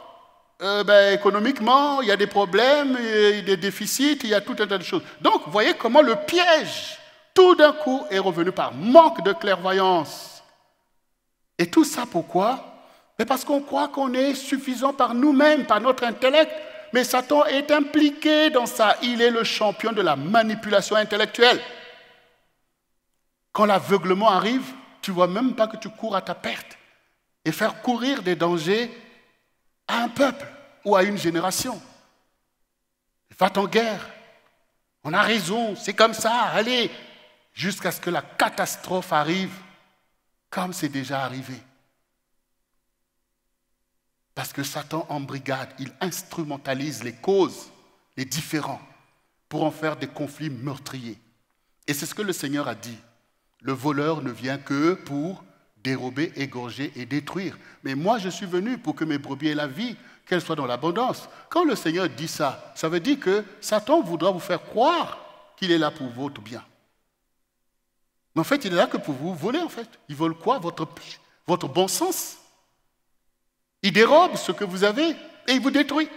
économiquement, il y a des problèmes, il y a des déficits, il y a tout un tas de choses. Donc, vous voyez comment le piège, tout d'un coup, est revenu par manque de clairvoyance. Et tout ça, pourquoi? Mais parce qu'on croit qu'on est suffisant par nous-mêmes, par notre intellect. Mais Satan est impliqué dans ça. Il est le champion de la manipulation intellectuelle. Quand l'aveuglement arrive, tu ne vois même pas que tu cours à ta perte. Et faire courir des dangers à un peuple ou à une génération. Va en guerre. On a raison, c'est comme ça, allez. Jusqu'à ce que la catastrophe arrive, comme c'est déjà arrivé. Parce que Satan embrigade, il instrumentalise les causes, les différends, pour en faire des conflits meurtriers. Et c'est ce que le Seigneur a dit. Le voleur ne vient que pour dérober, égorger et détruire. Mais moi, je suis venu pour que mes brebis aient la vie, qu'elles soient dans l'abondance. Quand le Seigneur dit ça, ça veut dire que Satan voudra vous faire croire qu'il est là pour votre bien. Mais en fait, il est là que pour vous voler, en fait. Il vole quoi? Votre paix, votre bon sens. Il dérobe ce que vous avez et il vous détruit.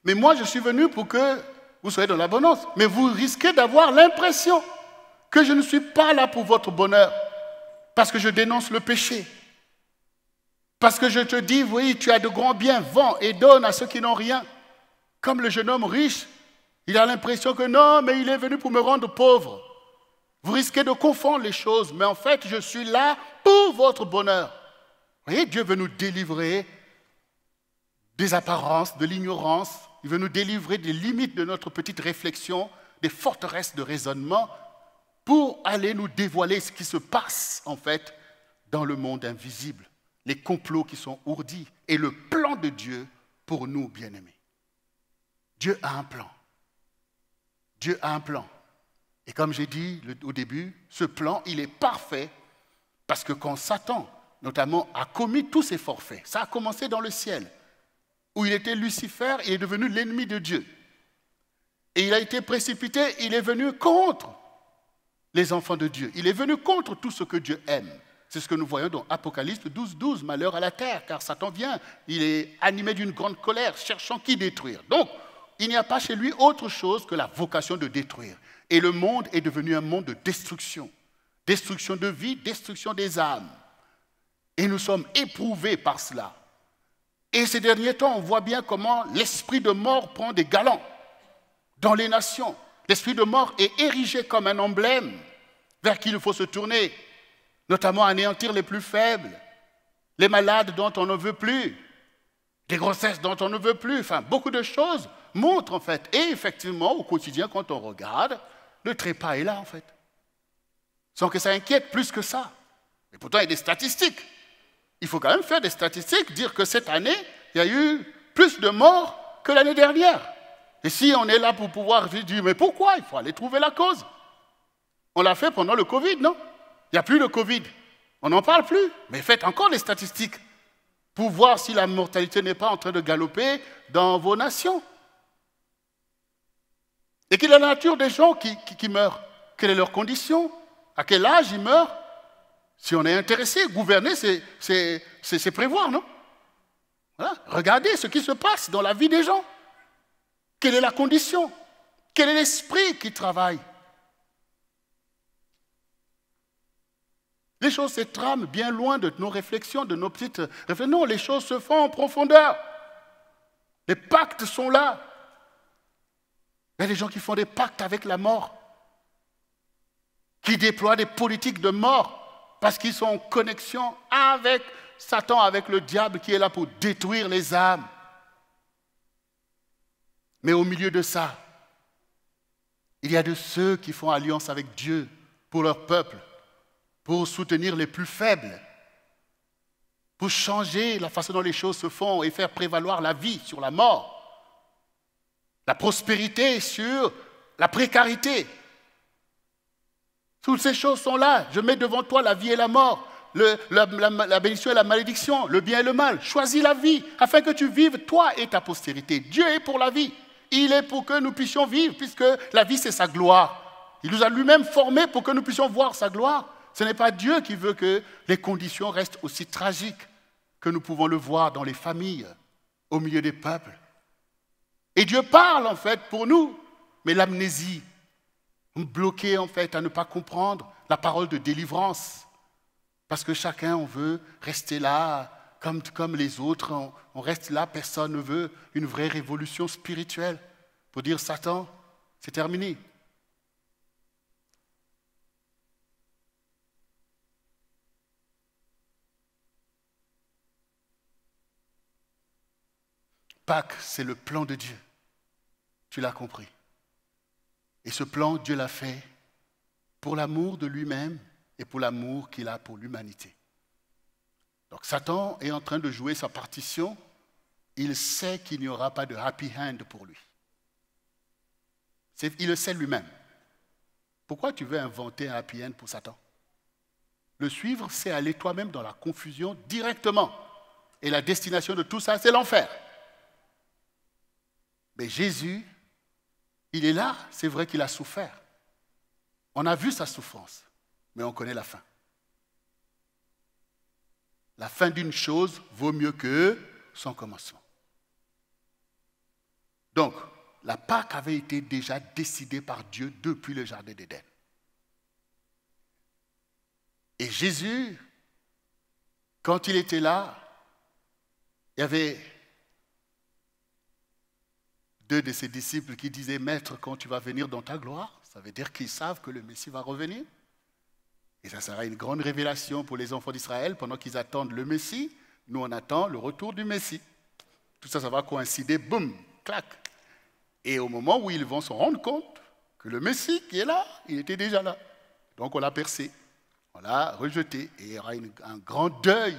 Mais moi, je suis venu pour que vous soyez dans l'abondance. Mais vous risquez d'avoir l'impression que je ne suis pas là pour votre bonheur. Parce que je dénonce le péché. Parce que je te dis, oui, tu as de grands biens, vends et donne à ceux qui n'ont rien. Comme le jeune homme riche, il a l'impression que non, mais il est venu pour me rendre pauvre. Vous risquez de confondre les choses, mais en fait, je suis là pour votre bonheur. Vous voyez, Dieu veut nous délivrer des apparences, de l'ignorance. Il veut nous délivrer des limites de notre petite réflexion, des forteresses de raisonnement, pour aller nous dévoiler ce qui se passe, en fait, dans le monde invisible. Les complots qui sont ourdis et le plan de Dieu pour nous, bien-aimés. Dieu a un plan. Dieu a un plan. Et comme j'ai dit au début, ce plan, il est parfait parce que quand Satan, notamment, a commis tous ses forfaits, ça a commencé dans le ciel, où il était Lucifer et est devenu l'ennemi de Dieu. Et il a été précipité, il est venu contre les enfants de Dieu. Il est venu contre tout ce que Dieu aime. C'est ce que nous voyons dans Apocalypse 12, 12. Malheur à la terre, car Satan vient. Il est animé d'une grande colère, cherchant qui détruire. Donc, il n'y a pas chez lui autre chose que la vocation de détruire. Et le monde est devenu un monde de destruction. Destruction de vie, destruction des âmes. Et nous sommes éprouvés par cela. Et ces derniers temps, on voit bien comment l'esprit de mort prend des galons dans les nations. L'esprit de mort est érigé comme un emblème vers qui il faut se tourner, notamment anéantir les plus faibles, les malades dont on ne veut plus, des grossesses dont on ne veut plus. Enfin, beaucoup de choses montrent en fait. Et effectivement, au quotidien, quand on regarde, le trépas est là en fait. Sans que ça inquiète plus que ça. Et pourtant, il y a des statistiques. Il faut quand même faire des statistiques, dire que cette année, il y a eu plus de morts que l'année dernière. Et si on est là pour pouvoir dire, mais pourquoi? Il faut aller trouver la cause. On l'a fait pendant le Covid, non? Il n'y a plus le Covid. On n'en parle plus. Mais faites encore les statistiques pour voir si la mortalité n'est pas en train de galoper dans vos nations. Et quelle est la nature des gens qui meurent? Quelle est leur condition? À quel âge ils meurent? Si on est intéressé, gouverner, c'est prévoir, non? Voilà. Regardez ce qui se passe dans la vie des gens. Quelle est la condition? Quel est l'esprit qui travaille? Les choses se trament bien loin de nos réflexions, de nos petites réflexions. Non, les choses se font en profondeur. Les pactes sont là. Il y a des gens qui font des pactes avec la mort, qui déploient des politiques de mort, parce qu'ils sont en connexion avec Satan, avec le diable qui est là pour détruire les âmes. Mais au milieu de ça, il y a de ceux qui font alliance avec Dieu pour leur peuple, pour soutenir les plus faibles, pour changer la façon dont les choses se font et faire prévaloir la vie sur la mort, la prospérité sur la précarité. Toutes ces choses sont là. Je mets devant toi la vie et la mort, la bénédiction et la malédiction, le bien et le mal. Choisis la vie afin que tu vives, toi et ta postérité. Dieu est pour la vie. Il est pour que nous puissions vivre, puisque la vie, c'est sa gloire. Il nous a lui-même formés pour que nous puissions voir sa gloire. Ce n'est pas Dieu qui veut que les conditions restent aussi tragiques que nous pouvons le voir dans les familles, au milieu des peuples. Et Dieu parle, en fait, pour nous, mais l'amnésie, bloqué en fait à ne pas comprendre la parole de délivrance. Parce que chacun, on veut rester là comme les autres. On reste là, personne ne veut une vraie révolution spirituelle. Pour dire, Satan, c'est terminé. Pâques, c'est le plan de Dieu. Tu l'as compris. Et ce plan, Dieu l'a fait pour l'amour de lui-même et pour l'amour qu'il a pour l'humanité. Donc Satan est en train de jouer sa partition. Il sait qu'il n'y aura pas de happy end pour lui. Il le sait lui-même. Pourquoi tu veux inventer un happy end pour Satan? Le suivre, c'est aller toi-même dans la confusion directement. Et la destination de tout ça, c'est l'enfer. Mais Jésus, il est là, c'est vrai qu'il a souffert. On a vu sa souffrance, mais on connaît la fin. La fin d'une chose vaut mieux que son commencement. Donc, la Pâque avait été déjà décidée par Dieu depuis le Jardin d'Éden. Et Jésus, quand il était là, il y avait 2 de ses disciples qui disaient, Maître, quand tu vas venir dans ta gloire, ça veut dire qu'ils savent que le Messie va revenir. Et ça sera une grande révélation pour les enfants d'Israël. Pendant qu'ils attendent le Messie, nous on attend le retour du Messie. Tout ça, ça va coïncider, boum, clac. Et au moment où ils vont se rendre compte que le Messie qui est là, il était déjà là. Donc on l'a percé, on l'a rejeté. Et il y aura un grand deuil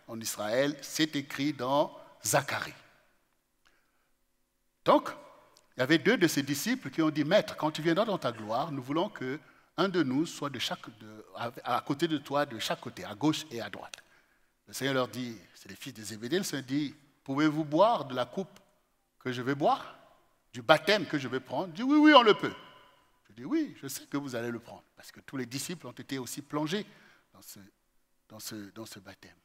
en Israël. C'est écrit dans Zacharie. Donc, il y avait 2 de ses disciples qui ont dit, Maître, quand tu viendras dans ta gloire, nous voulons qu'un de nous soit à côté de toi, de chaque côté, à gauche et à droite. Le Seigneur leur dit, c'est les fils de Zébédée, le Seigneur dit, pouvez-vous boire de la coupe que je vais boire, du baptême que je vais prendre? Je dis, oui, on le peut. Je dis, oui, je sais que vous allez le prendre, parce que tous les disciples ont été aussi plongés dans ce baptême.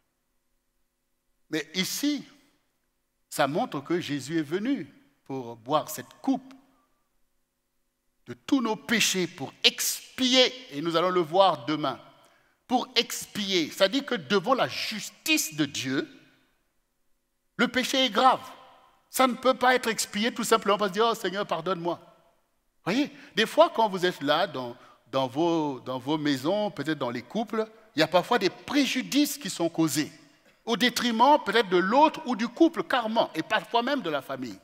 Mais ici, ça montre que Jésus est venu pour boire cette coupe de tous nos péchés, pour expier, et nous allons le voir demain, pour expier. Ça dit que devant la justice de Dieu, le péché est grave. Ça ne peut pas être expié tout simplement parce que dire, oh Seigneur, pardonne-moi. Vous voyez, des fois quand vous êtes là, dans vos maisons, peut-être dans les couples, il y a parfois des préjudices qui sont causés, au détriment peut-être de l'autre ou du couple carrément, et parfois même de la famille.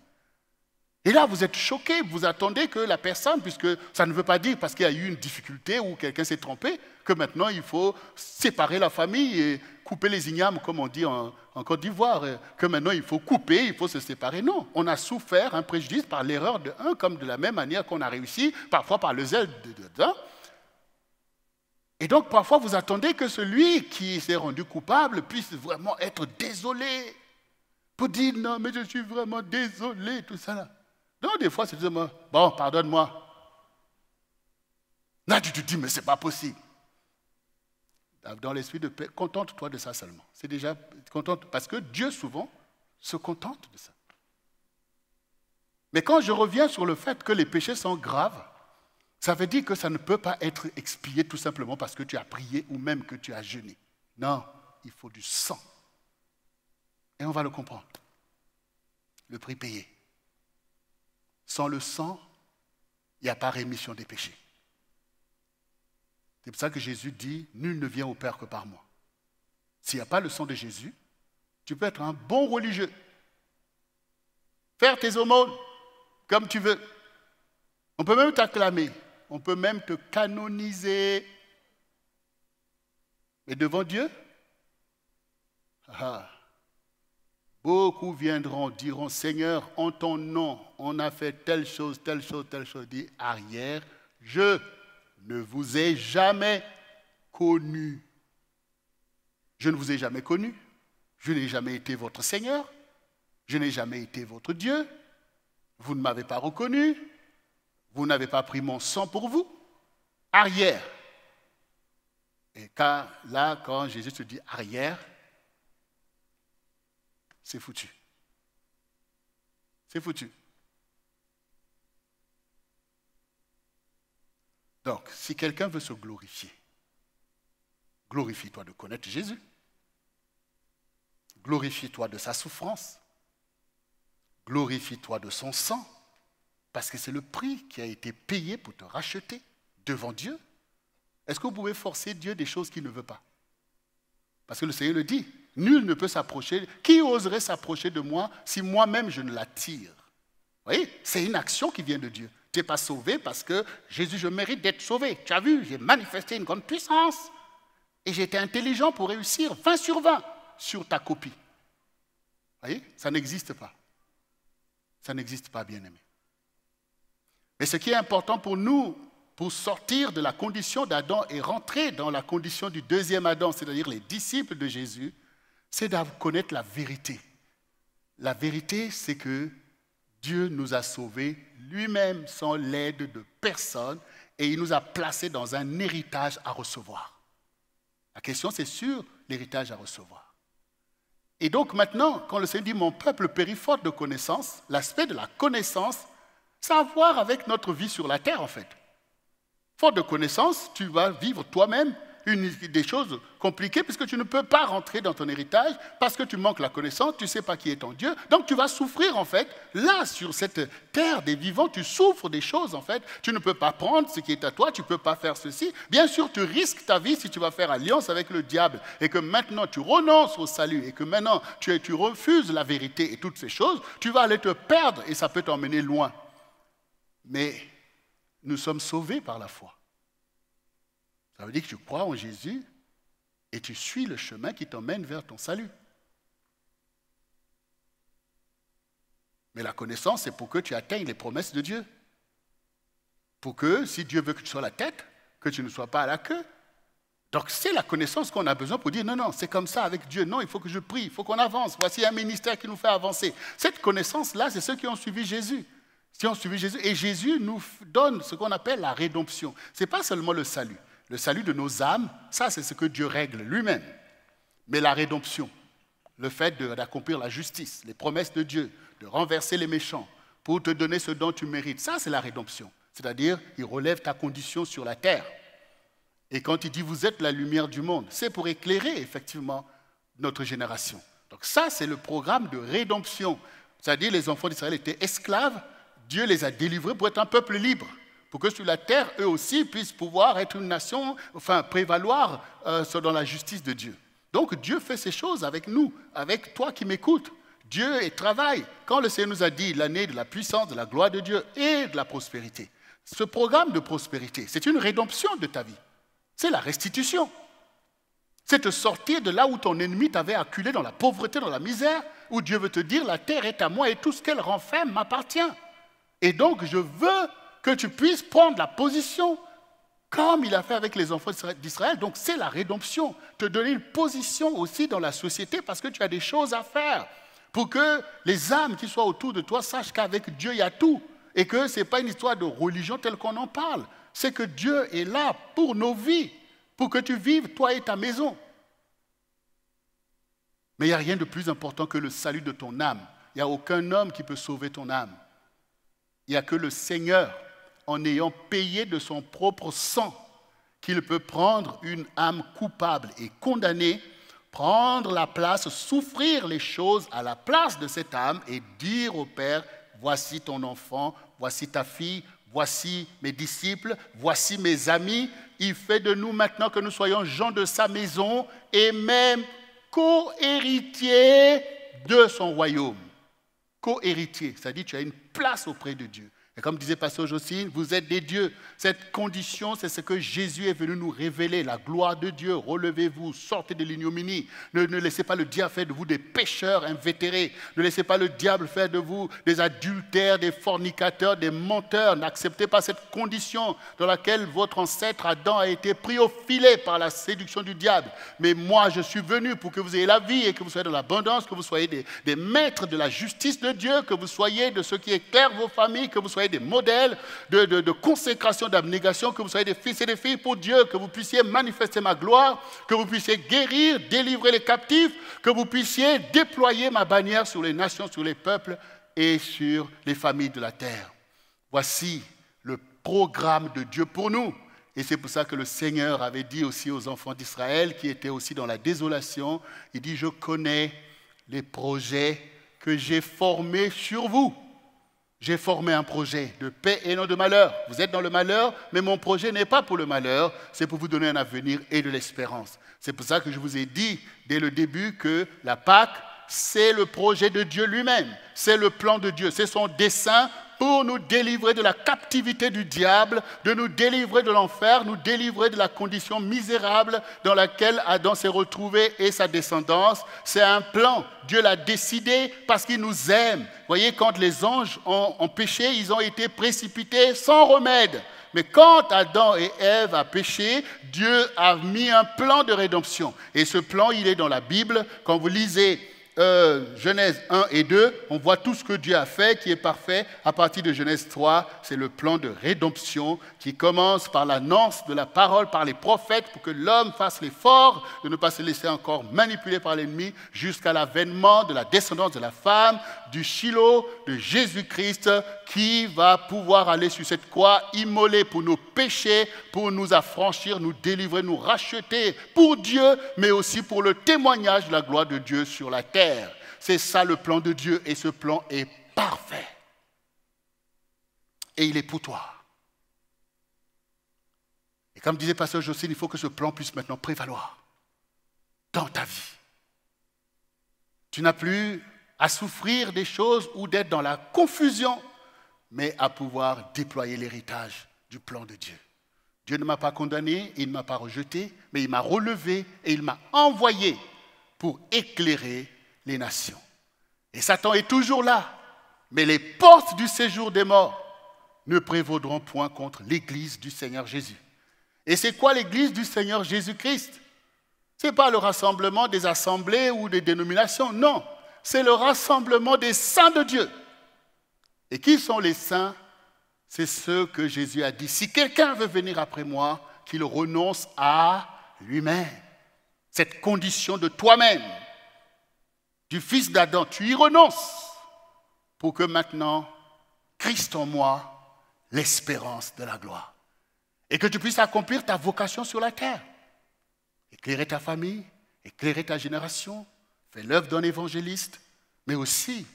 Et là, vous êtes choqué, vous attendez que la personne, puisque ça ne veut pas dire parce qu'il y a eu une difficulté ou quelqu'un s'est trompé, que maintenant il faut séparer la famille et couper les ignames, comme on dit en Côte d'Ivoire, que maintenant il faut couper, il faut se séparer. Non, on a souffert un préjudice par l'erreur de un, comme de la même manière qu'on a réussi, parfois par le zèle de un. Et donc parfois vous attendez que celui qui s'est rendu coupable puisse vraiment être désolé, pour dire non mais je suis vraiment désolé, tout ça là. Non, des fois, c'est justement, bon, pardonne-moi. Là, tu te dis, mais ce n'est pas possible. Dans l'esprit de paix, contente-toi de ça seulement. C'est déjà contente, parce que Dieu, souvent, se contente de ça. Mais quand je reviens sur le fait que les péchés sont graves, ça veut dire que ça ne peut pas être expié tout simplement parce que tu as prié ou même que tu as jeûné. Non, il faut du sang. Et on va le comprendre. Le prix payé. Sans le sang, il n'y a pas rémission des péchés. C'est pour ça que Jésus dit, nul ne vient au Père que par moi. S'il n'y a pas le sang de Jésus, tu peux être un bon religieux. Faire tes aumônes comme tu veux. On peut même t'acclamer. On peut même te canoniser. Mais devant Dieu, beaucoup viendront, diront, Seigneur, en ton nom, on a fait telle chose, telle chose, telle chose. Dit, arrière, je ne vous ai jamais connu. Je ne vous ai jamais connu. Je n'ai jamais été votre Seigneur. Je n'ai jamais été votre Dieu. Vous ne m'avez pas reconnu. Vous n'avez pas pris mon sang pour vous. Arrière. Et quand Jésus te dit arrière, c'est foutu. C'est foutu. Donc, si quelqu'un veut se glorifier, glorifie-toi de connaître Jésus. Glorifie-toi de sa souffrance. Glorifie-toi de son sang. Parce que c'est le prix qui a été payé pour te racheter devant Dieu. Est-ce que vous pouvez forcer Dieu des choses qu'il ne veut pas? Parce que le Seigneur le dit. Nul ne peut s'approcher. Qui oserait s'approcher de moi si moi-même je ne l'attire? Vous voyez, c'est une action qui vient de Dieu. Tu n'es pas sauvé parce que Jésus, je mérite d'être sauvé. Tu as vu, j'ai manifesté une grande puissance. Et j'ai été intelligent pour réussir 20 sur 20 sur ta copie. Vous voyez, ça n'existe pas. Ça n'existe pas, bien-aimé. Mais ce qui est important pour nous, pour sortir de la condition d'Adam et rentrer dans la condition du deuxième Adam, c'est-à-dire les disciples de Jésus, c'est de connaître la vérité. La vérité, c'est que Dieu nous a sauvés lui-même sans l'aide de personne et il nous a placés dans un héritage à recevoir. La question, c'est sur l'héritage à recevoir. Et donc maintenant, quand le Seigneur dit « Mon peuple périt faute de connaissance », l'aspect de la connaissance, ça a à voir avec notre vie sur la terre en fait. Faute de connaissance, tu vas vivre toi-même des choses compliquées puisque tu ne peux pas rentrer dans ton héritage parce que tu manques la connaissance, tu ne sais pas qui est ton Dieu. Donc tu vas souffrir en fait. Là, sur cette terre des vivants, tu souffres des choses en fait. Tu ne peux pas prendre ce qui est à toi, tu ne peux pas faire ceci. Bien sûr, tu risques ta vie si tu vas faire alliance avec le diable et que maintenant tu renonces au salut et que maintenant tu refuses la vérité et toutes ces choses, tu vas aller te perdre et ça peut t'emmener loin. Mais nous sommes sauvés par la foi. Ça veut dire que tu crois en Jésus et tu suis le chemin qui t'emmène vers ton salut. Mais la connaissance, c'est pour que tu atteignes les promesses de Dieu. Pour que, si Dieu veut que tu sois la tête, que tu ne sois pas à la queue. Donc c'est la connaissance qu'on a besoin pour dire non, non, c'est comme ça avec Dieu. Non, il faut que je prie, il faut qu'on avance. Voici un ministère qui nous fait avancer. Cette connaissance-là, c'est ceux qui ont suivi Jésus. Qui ont suivi Jésus. Et Jésus nous donne ce qu'on appelle la rédemption. Ce n'est pas seulement le salut. Le salut de nos âmes, ça c'est ce que Dieu règle lui-même. Mais la rédemption, le fait d'accomplir la justice, les promesses de Dieu, de renverser les méchants pour te donner ce dont tu mérites, ça c'est la rédemption. C'est-à-dire, il relève ta condition sur la terre. Et quand il dit « vous êtes la lumière du monde », c'est pour éclairer effectivement notre génération. Donc ça, c'est le programme de rédemption. C'est-à-dire, les enfants d'Israël étaient esclaves, Dieu les a délivrés pour être un peuple libre, pour que sur la terre, eux aussi puissent pouvoir être une nation, enfin prévaloir dans la justice de Dieu. Donc Dieu fait ces choses avec nous, avec toi qui m'écoutes. Dieu travaille. Quand le Seigneur nous a dit l'année de la puissance, de la gloire de Dieu et de la prospérité, ce programme de prospérité, c'est une rédemption de ta vie. C'est la restitution. C'est te sortir de là où ton ennemi t'avait acculé dans la pauvreté, dans la misère, où Dieu veut te dire la terre est à moi et tout ce qu'elle renferme m'appartient. Et donc je veux que tu puisses prendre la position comme il a fait avec les enfants d'Israël. Donc c'est la rédemption, te donner une position aussi dans la société parce que tu as des choses à faire pour que les âmes qui soient autour de toi sachent qu'avec Dieu il y a tout et que ce n'est pas une histoire de religion telle qu'on en parle. C'est que Dieu est là pour nos vies, pour que tu vives toi et ta maison. Mais il n'y a rien de plus important que le salut de ton âme. Il n'y a aucun homme qui peut sauver ton âme. Il n'y a que le Seigneur, en ayant payé de son propre sang, qu'il peut prendre une âme coupable et condamnée, prendre la place, souffrir les choses à la place de cette âme et dire au Père, voici ton enfant, voici ta fille, voici mes disciples, voici mes amis. Il fait de nous maintenant que nous soyons gens de sa maison et même co-héritiers de son royaume. Co-héritier, c'est-à-dire tu as une place auprès de Dieu. Et comme disait Pasteur Jocelyne, vous êtes des dieux. Cette condition, c'est ce que Jésus est venu nous révéler, la gloire de Dieu. Relevez-vous, sortez de l'ignominie. Ne laissez pas le diable faire de vous des pécheurs invétérés. Ne laissez pas le diable faire de vous des adultères, des fornicateurs, des menteurs. N'acceptez pas cette condition dans laquelle votre ancêtre Adam a été pris au filet par la séduction du diable. Mais moi, je suis venu pour que vous ayez la vie et que vous soyez dans l'abondance, que vous soyez des maîtres de la justice de Dieu, que vous soyez de ceux qui éclairent vos familles, que vous soyez des modèles de consécration, d'abnégation, que vous soyez des fils et des filles pour Dieu, que vous puissiez manifester ma gloire, que vous puissiez guérir, délivrer les captifs, que vous puissiez déployer ma bannière sur les nations, sur les peuples et sur les familles de la terre. Voici le programme de Dieu pour nous. Et c'est pour ça que le Seigneur avait dit aussi aux enfants d'Israël, qui étaient aussi dans la désolation, il dit, je connais les projets que j'ai formés sur vous. J'ai formé un projet de paix et non de malheur. Vous êtes dans le malheur, mais mon projet n'est pas pour le malheur, c'est pour vous donner un avenir et de l'espérance. C'est pour ça que je vous ai dit dès le début que la Pâque, c'est le projet de Dieu lui-même. C'est le plan de Dieu, c'est son dessein pour nous délivrer de la captivité du diable, de nous délivrer de l'enfer, nous délivrer de la condition misérable dans laquelle Adam s'est retrouvé et sa descendance. C'est un plan. Dieu l'a décidé parce qu'il nous aime. Vous voyez, quand les anges ont péché, ils ont été précipités sans remède. Mais quand Adam et Ève ont péché, Dieu a mis un plan de rédemption. Et ce plan, il est dans la Bible. Quand vous lisez Genèse 1 et 2, on voit tout ce que Dieu a fait qui est parfait. À partir de Genèse 3, c'est le plan de rédemption qui commence par l'annonce de la parole par les prophètes pour que l'homme fasse l'effort de ne pas se laisser encore manipuler par l'ennemi jusqu'à l'avènement de la descendance de la femme, du Shiloh, de Jésus-Christ qui va pouvoir aller sur cette croix immolée pour nos péchés, pour nous affranchir, nous délivrer, nous racheter pour Dieu, mais aussi pour le témoignage de la gloire de Dieu sur la terre. C'est ça le plan de Dieu et ce plan est parfait. Et il est pour toi. Et comme disait Pasteur Jocelyne, il faut que ce plan puisse maintenant prévaloir dans ta vie. Tu n'as plus à souffrir des choses ou d'être dans la confusion, mais à pouvoir déployer l'héritage du plan de Dieu. Dieu ne m'a pas condamné, il ne m'a pas rejeté, mais il m'a relevé et il m'a envoyé pour éclairer les nations. Et Satan est toujours là, mais les portes du séjour des morts ne prévaudront point contre l'église du Seigneur Jésus. Et c'est quoi l'église du Seigneur Jésus-Christ? Ce n'est pas le rassemblement des assemblées ou des dénominations, non. C'est le rassemblement des saints de Dieu. Et qui sont les saints? C'est ceux que Jésus a dit, si quelqu'un veut venir après moi, qu'il renonce à lui-même. cette condition de toi-même, du fils d'Adam, tu y renonces pour que maintenant, Christ en moi, l'espérance de la gloire. Et que tu puisses accomplir ta vocation sur la terre. Éclairer ta famille, éclairer ta génération, faire l'œuvre d'un évangéliste, mais aussi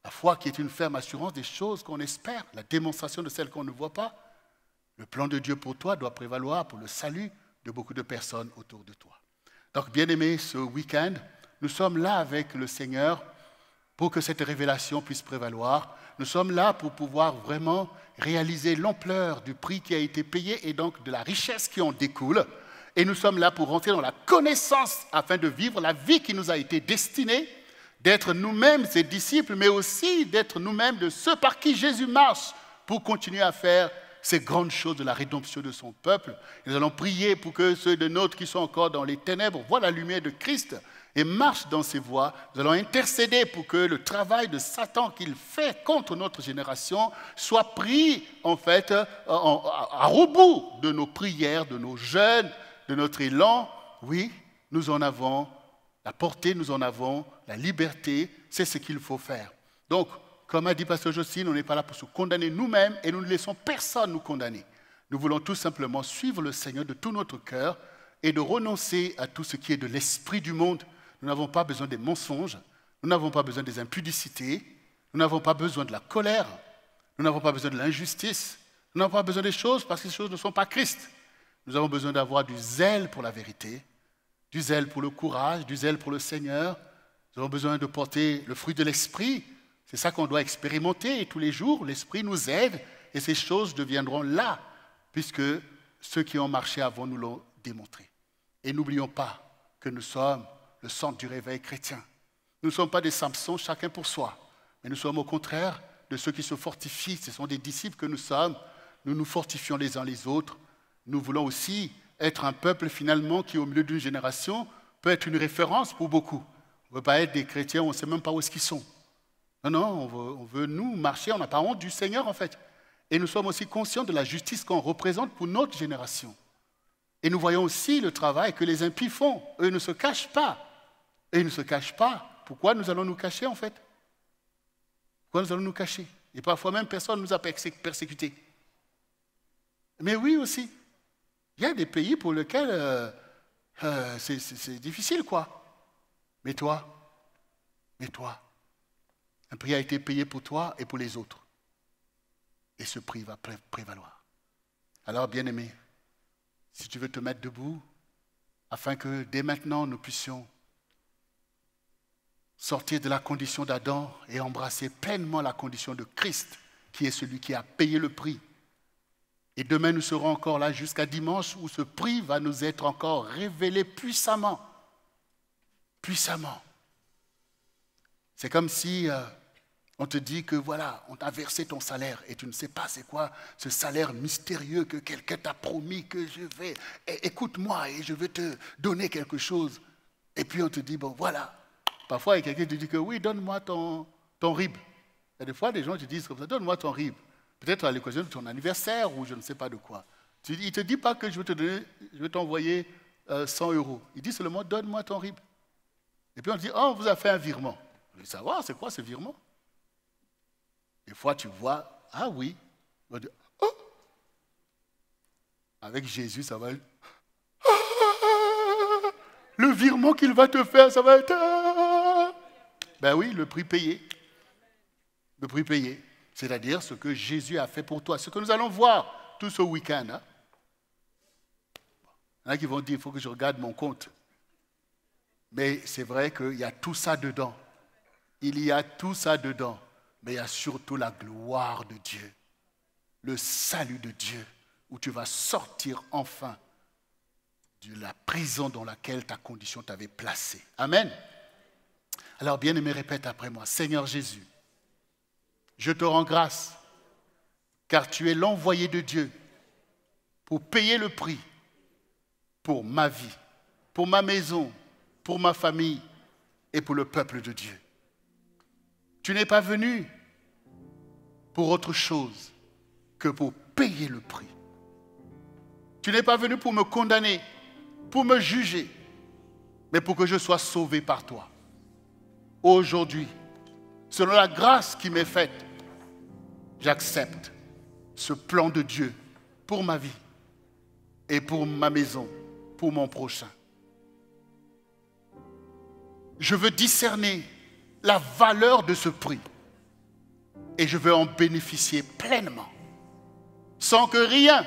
la foi qui est une ferme assurance des choses qu'on espère, la démonstration de celles qu'on ne voit pas. Le plan de Dieu pour toi doit prévaloir pour le salut de beaucoup de personnes autour de toi. Donc, bien-aimés, ce week-end, nous sommes là avec le Seigneur pour que cette révélation puisse prévaloir. Nous sommes là pour pouvoir vraiment réaliser l'ampleur du prix qui a été payé et donc de la richesse qui en découle. Et nous sommes là pour rentrer dans la connaissance afin de vivre la vie qui nous a été destinée, d'être nous-mêmes ses disciples, mais aussi d'être nous-mêmes de ceux par qui Jésus marche pour continuer à faire ces grandes choses de la rédemption de son peuple. Et nous allons prier pour que ceux de nôtres qui sont encore dans les ténèbres voient la lumière de Christ et marchent dans ses voies. Nous allons intercéder pour que le travail de Satan qu'il fait contre notre génération soit pris en fait à rebours de nos prières, de nos jeûnes, de notre élan. Oui, nous en avons la portée, nous en avons la liberté, c'est ce qu'il faut faire. Donc, comme a dit Pasteur Jocelyne, on n'est pas là pour se condamner nous-mêmes et nous ne laissons personne nous condamner. Nous voulons tout simplement suivre le Seigneur de tout notre cœur et de renoncer à tout ce qui est de l'esprit du monde. Nous n'avons pas besoin des mensonges, nous n'avons pas besoin des impudicités, nous n'avons pas besoin de la colère, nous n'avons pas besoin de l'injustice, nous n'avons pas besoin des choses parce que ces choses ne sont pas Christ. Nous avons besoin d'avoir du zèle pour la vérité, du zèle pour le courage, du zèle pour le Seigneur. Nous avons besoin de porter le fruit de l'esprit. C'est ça qu'on doit expérimenter et tous les jours, l'Esprit nous aide et ces choses deviendront là, puisque ceux qui ont marché avant nous l'ont démontré. Et n'oublions pas que nous sommes le centre du réveil chrétien. Nous ne sommes pas des Samsons, chacun pour soi, mais nous sommes au contraire de ceux qui se fortifient. Ce sont des disciples que nous sommes. Nous nous fortifions les uns les autres. Nous voulons aussi être un peuple finalement qui, au milieu d'une génération, peut être une référence pour beaucoup. On ne veut pas être des chrétiens, on ne sait même pas où est-ce qu'ils sont. Non, on veut nous marcher, on n'a pas honte du Seigneur en fait. Et nous sommes aussi conscients de la justice qu'on représente pour notre génération. Et nous voyons aussi le travail que les impies font. Eux ne se cachent pas. Et ils ne se cachent pas. Pourquoi nous allons nous cacher en fait? Pourquoi nous allons nous cacher? Et parfois même personne ne nous a persécutés. Mais oui aussi. Il y a des pays pour lesquels c'est difficile quoi. Mais toi, un prix a été payé pour toi et pour les autres. Et ce prix va prévaloir. Alors, bien-aimé, si tu veux te mettre debout, afin que dès maintenant nous puissions sortir de la condition d'Adam et embrasser pleinement la condition de Christ, qui est celui qui a payé le prix. Et demain, nous serons encore là jusqu'à dimanche où ce prix va nous être encore révélé puissamment. Puissamment. C'est comme si on te dit que voilà, on t'a versé ton salaire et tu ne sais pas c'est quoi ce salaire mystérieux que quelqu'un t'a promis que je vais. Écoute-moi et je vais te donner quelque chose. Et puis on te dit, bon voilà. Parfois, il y a quelqu'un qui te dit que oui, donne-moi ton rib. Il y a des fois, des gens te disent comme ça, donne-moi ton rib. Peut-être à l'occasion de ton anniversaire ou je ne sais pas de quoi. Il ne te dit pas que je vais t'envoyer 100 €. Il dit seulement, donne-moi ton rib. Et puis on te dit, oh, on vous a fait un virement. Je veux savoir, c'est quoi ce virement? Des fois, tu vois, ah oui. On dit, oh. Avec Jésus, ça va être... Le virement qu'il va te faire, ça va être... Ben oui, le prix payé. Le prix payé. C'est-à-dire ce que Jésus a fait pour toi. Ce que nous allons voir tout ce week-end. Hein? Il y en a qui vont dire, il faut que je regarde mon compte. Mais c'est vrai qu'il y a tout ça dedans. Il y a tout ça dedans. Mais il y a surtout la gloire de Dieu. Le salut de Dieu. Où tu vas sortir enfin de la prison dans laquelle ta condition t'avait placé. Amen. Alors, bien-aimé, répète après moi. Seigneur Jésus, je te rends grâce, car tu es l'envoyé de Dieu pour payer le prix pour ma vie, pour ma maison, pour ma famille et pour le peuple de Dieu. Tu n'es pas venu pour autre chose que pour payer le prix. Tu n'es pas venu pour me condamner, pour me juger, mais pour que je sois sauvé par toi. Aujourd'hui, selon la grâce qui m'est faite, j'accepte ce plan de Dieu pour ma vie et pour ma maison, pour mon prochain. Je veux discerner la valeur de ce prix et je veux en bénéficier pleinement, sans que rien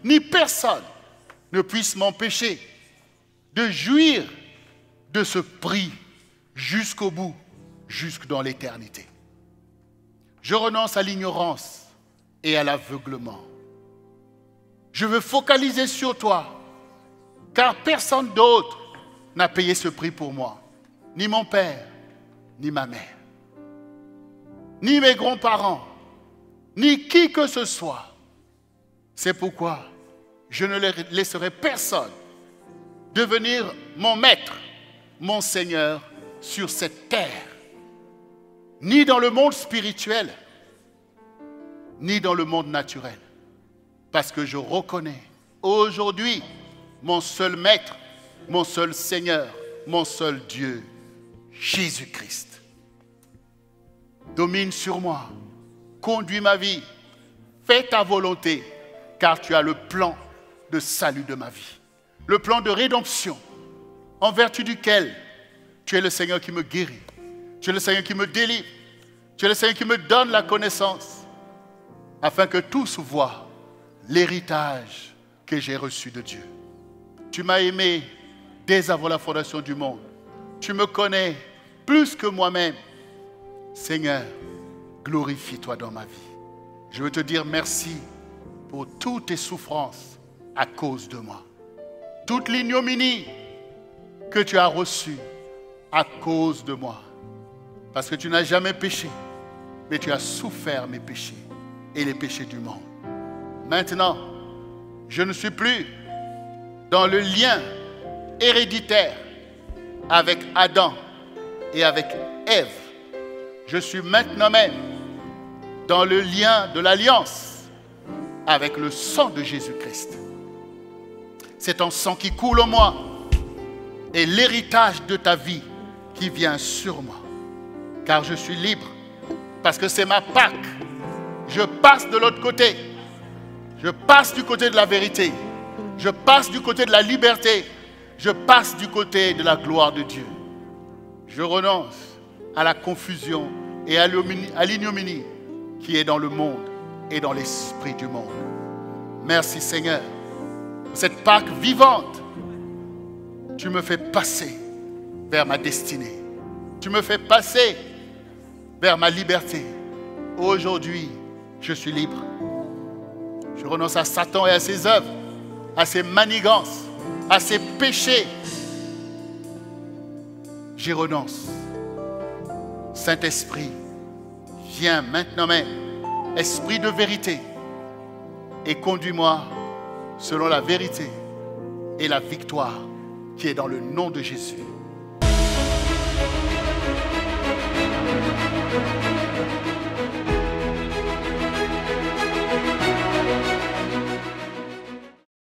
ni personne ne puisse m'empêcher de jouir de ce prix jusqu'au bout, jusque dans l'éternité. Je renonce à l'ignorance et à l'aveuglement. Je veux focaliser sur toi, car personne d'autre n'a payé ce prix pour moi, ni mon père, ni ma mère, ni mes grands-parents, ni qui que ce soit. C'est pourquoi je ne laisserai personne devenir mon maître, mon Seigneur sur cette terre, ni dans le monde spirituel, ni dans le monde naturel. Parce que je reconnais aujourd'hui mon seul maître, mon seul Seigneur, mon seul Dieu, Jésus-Christ. Domine sur moi, conduis ma vie, fais ta volonté, car tu as le plan de salut de ma vie, le plan de rédemption, en vertu duquel tu es le Seigneur qui me guérit, tu es le Seigneur qui me délivre, tu es le Seigneur qui me donne la connaissance, afin que tous voient l'héritage que j'ai reçu de Dieu. Tu m'as aimé dès avant la fondation du monde. Tu me connais plus que moi-même. Seigneur, glorifie-toi dans ma vie. Je veux te dire merci pour toutes tes souffrances à cause de moi. Toute l'ignominie que tu as reçue à cause de moi. Parce que tu n'as jamais péché, mais tu as souffert mes péchés et les péchés du monde. Maintenant, je ne suis plus dans le lien héréditaire avec Adam et avec Ève. Je suis maintenant même dans le lien de l'alliance avec le sang de Jésus-Christ. C'est ton sang qui coule en moi et l'héritage de ta vie qui vient sur moi. Car je suis libre, parce que c'est ma Pâque. Je passe de l'autre côté. Je passe du côté de la vérité. Je passe du côté de la liberté. Je passe du côté de la gloire de Dieu. Je renonce à la confusion et à l'ignominie qui est dans le monde et dans l'esprit du monde. Merci Seigneur pour cette Pâque vivante. Tu me fais passer vers ma destinée. Tu me fais passer vers ma liberté. Aujourd'hui, je suis libre. Je renonce à Satan et à ses œuvres, à ses manigances, à ses péchés. J'y renonce. Saint-Esprit, viens maintenant même, Esprit de vérité, et conduis-moi selon la vérité et la victoire qui est dans le nom de Jésus.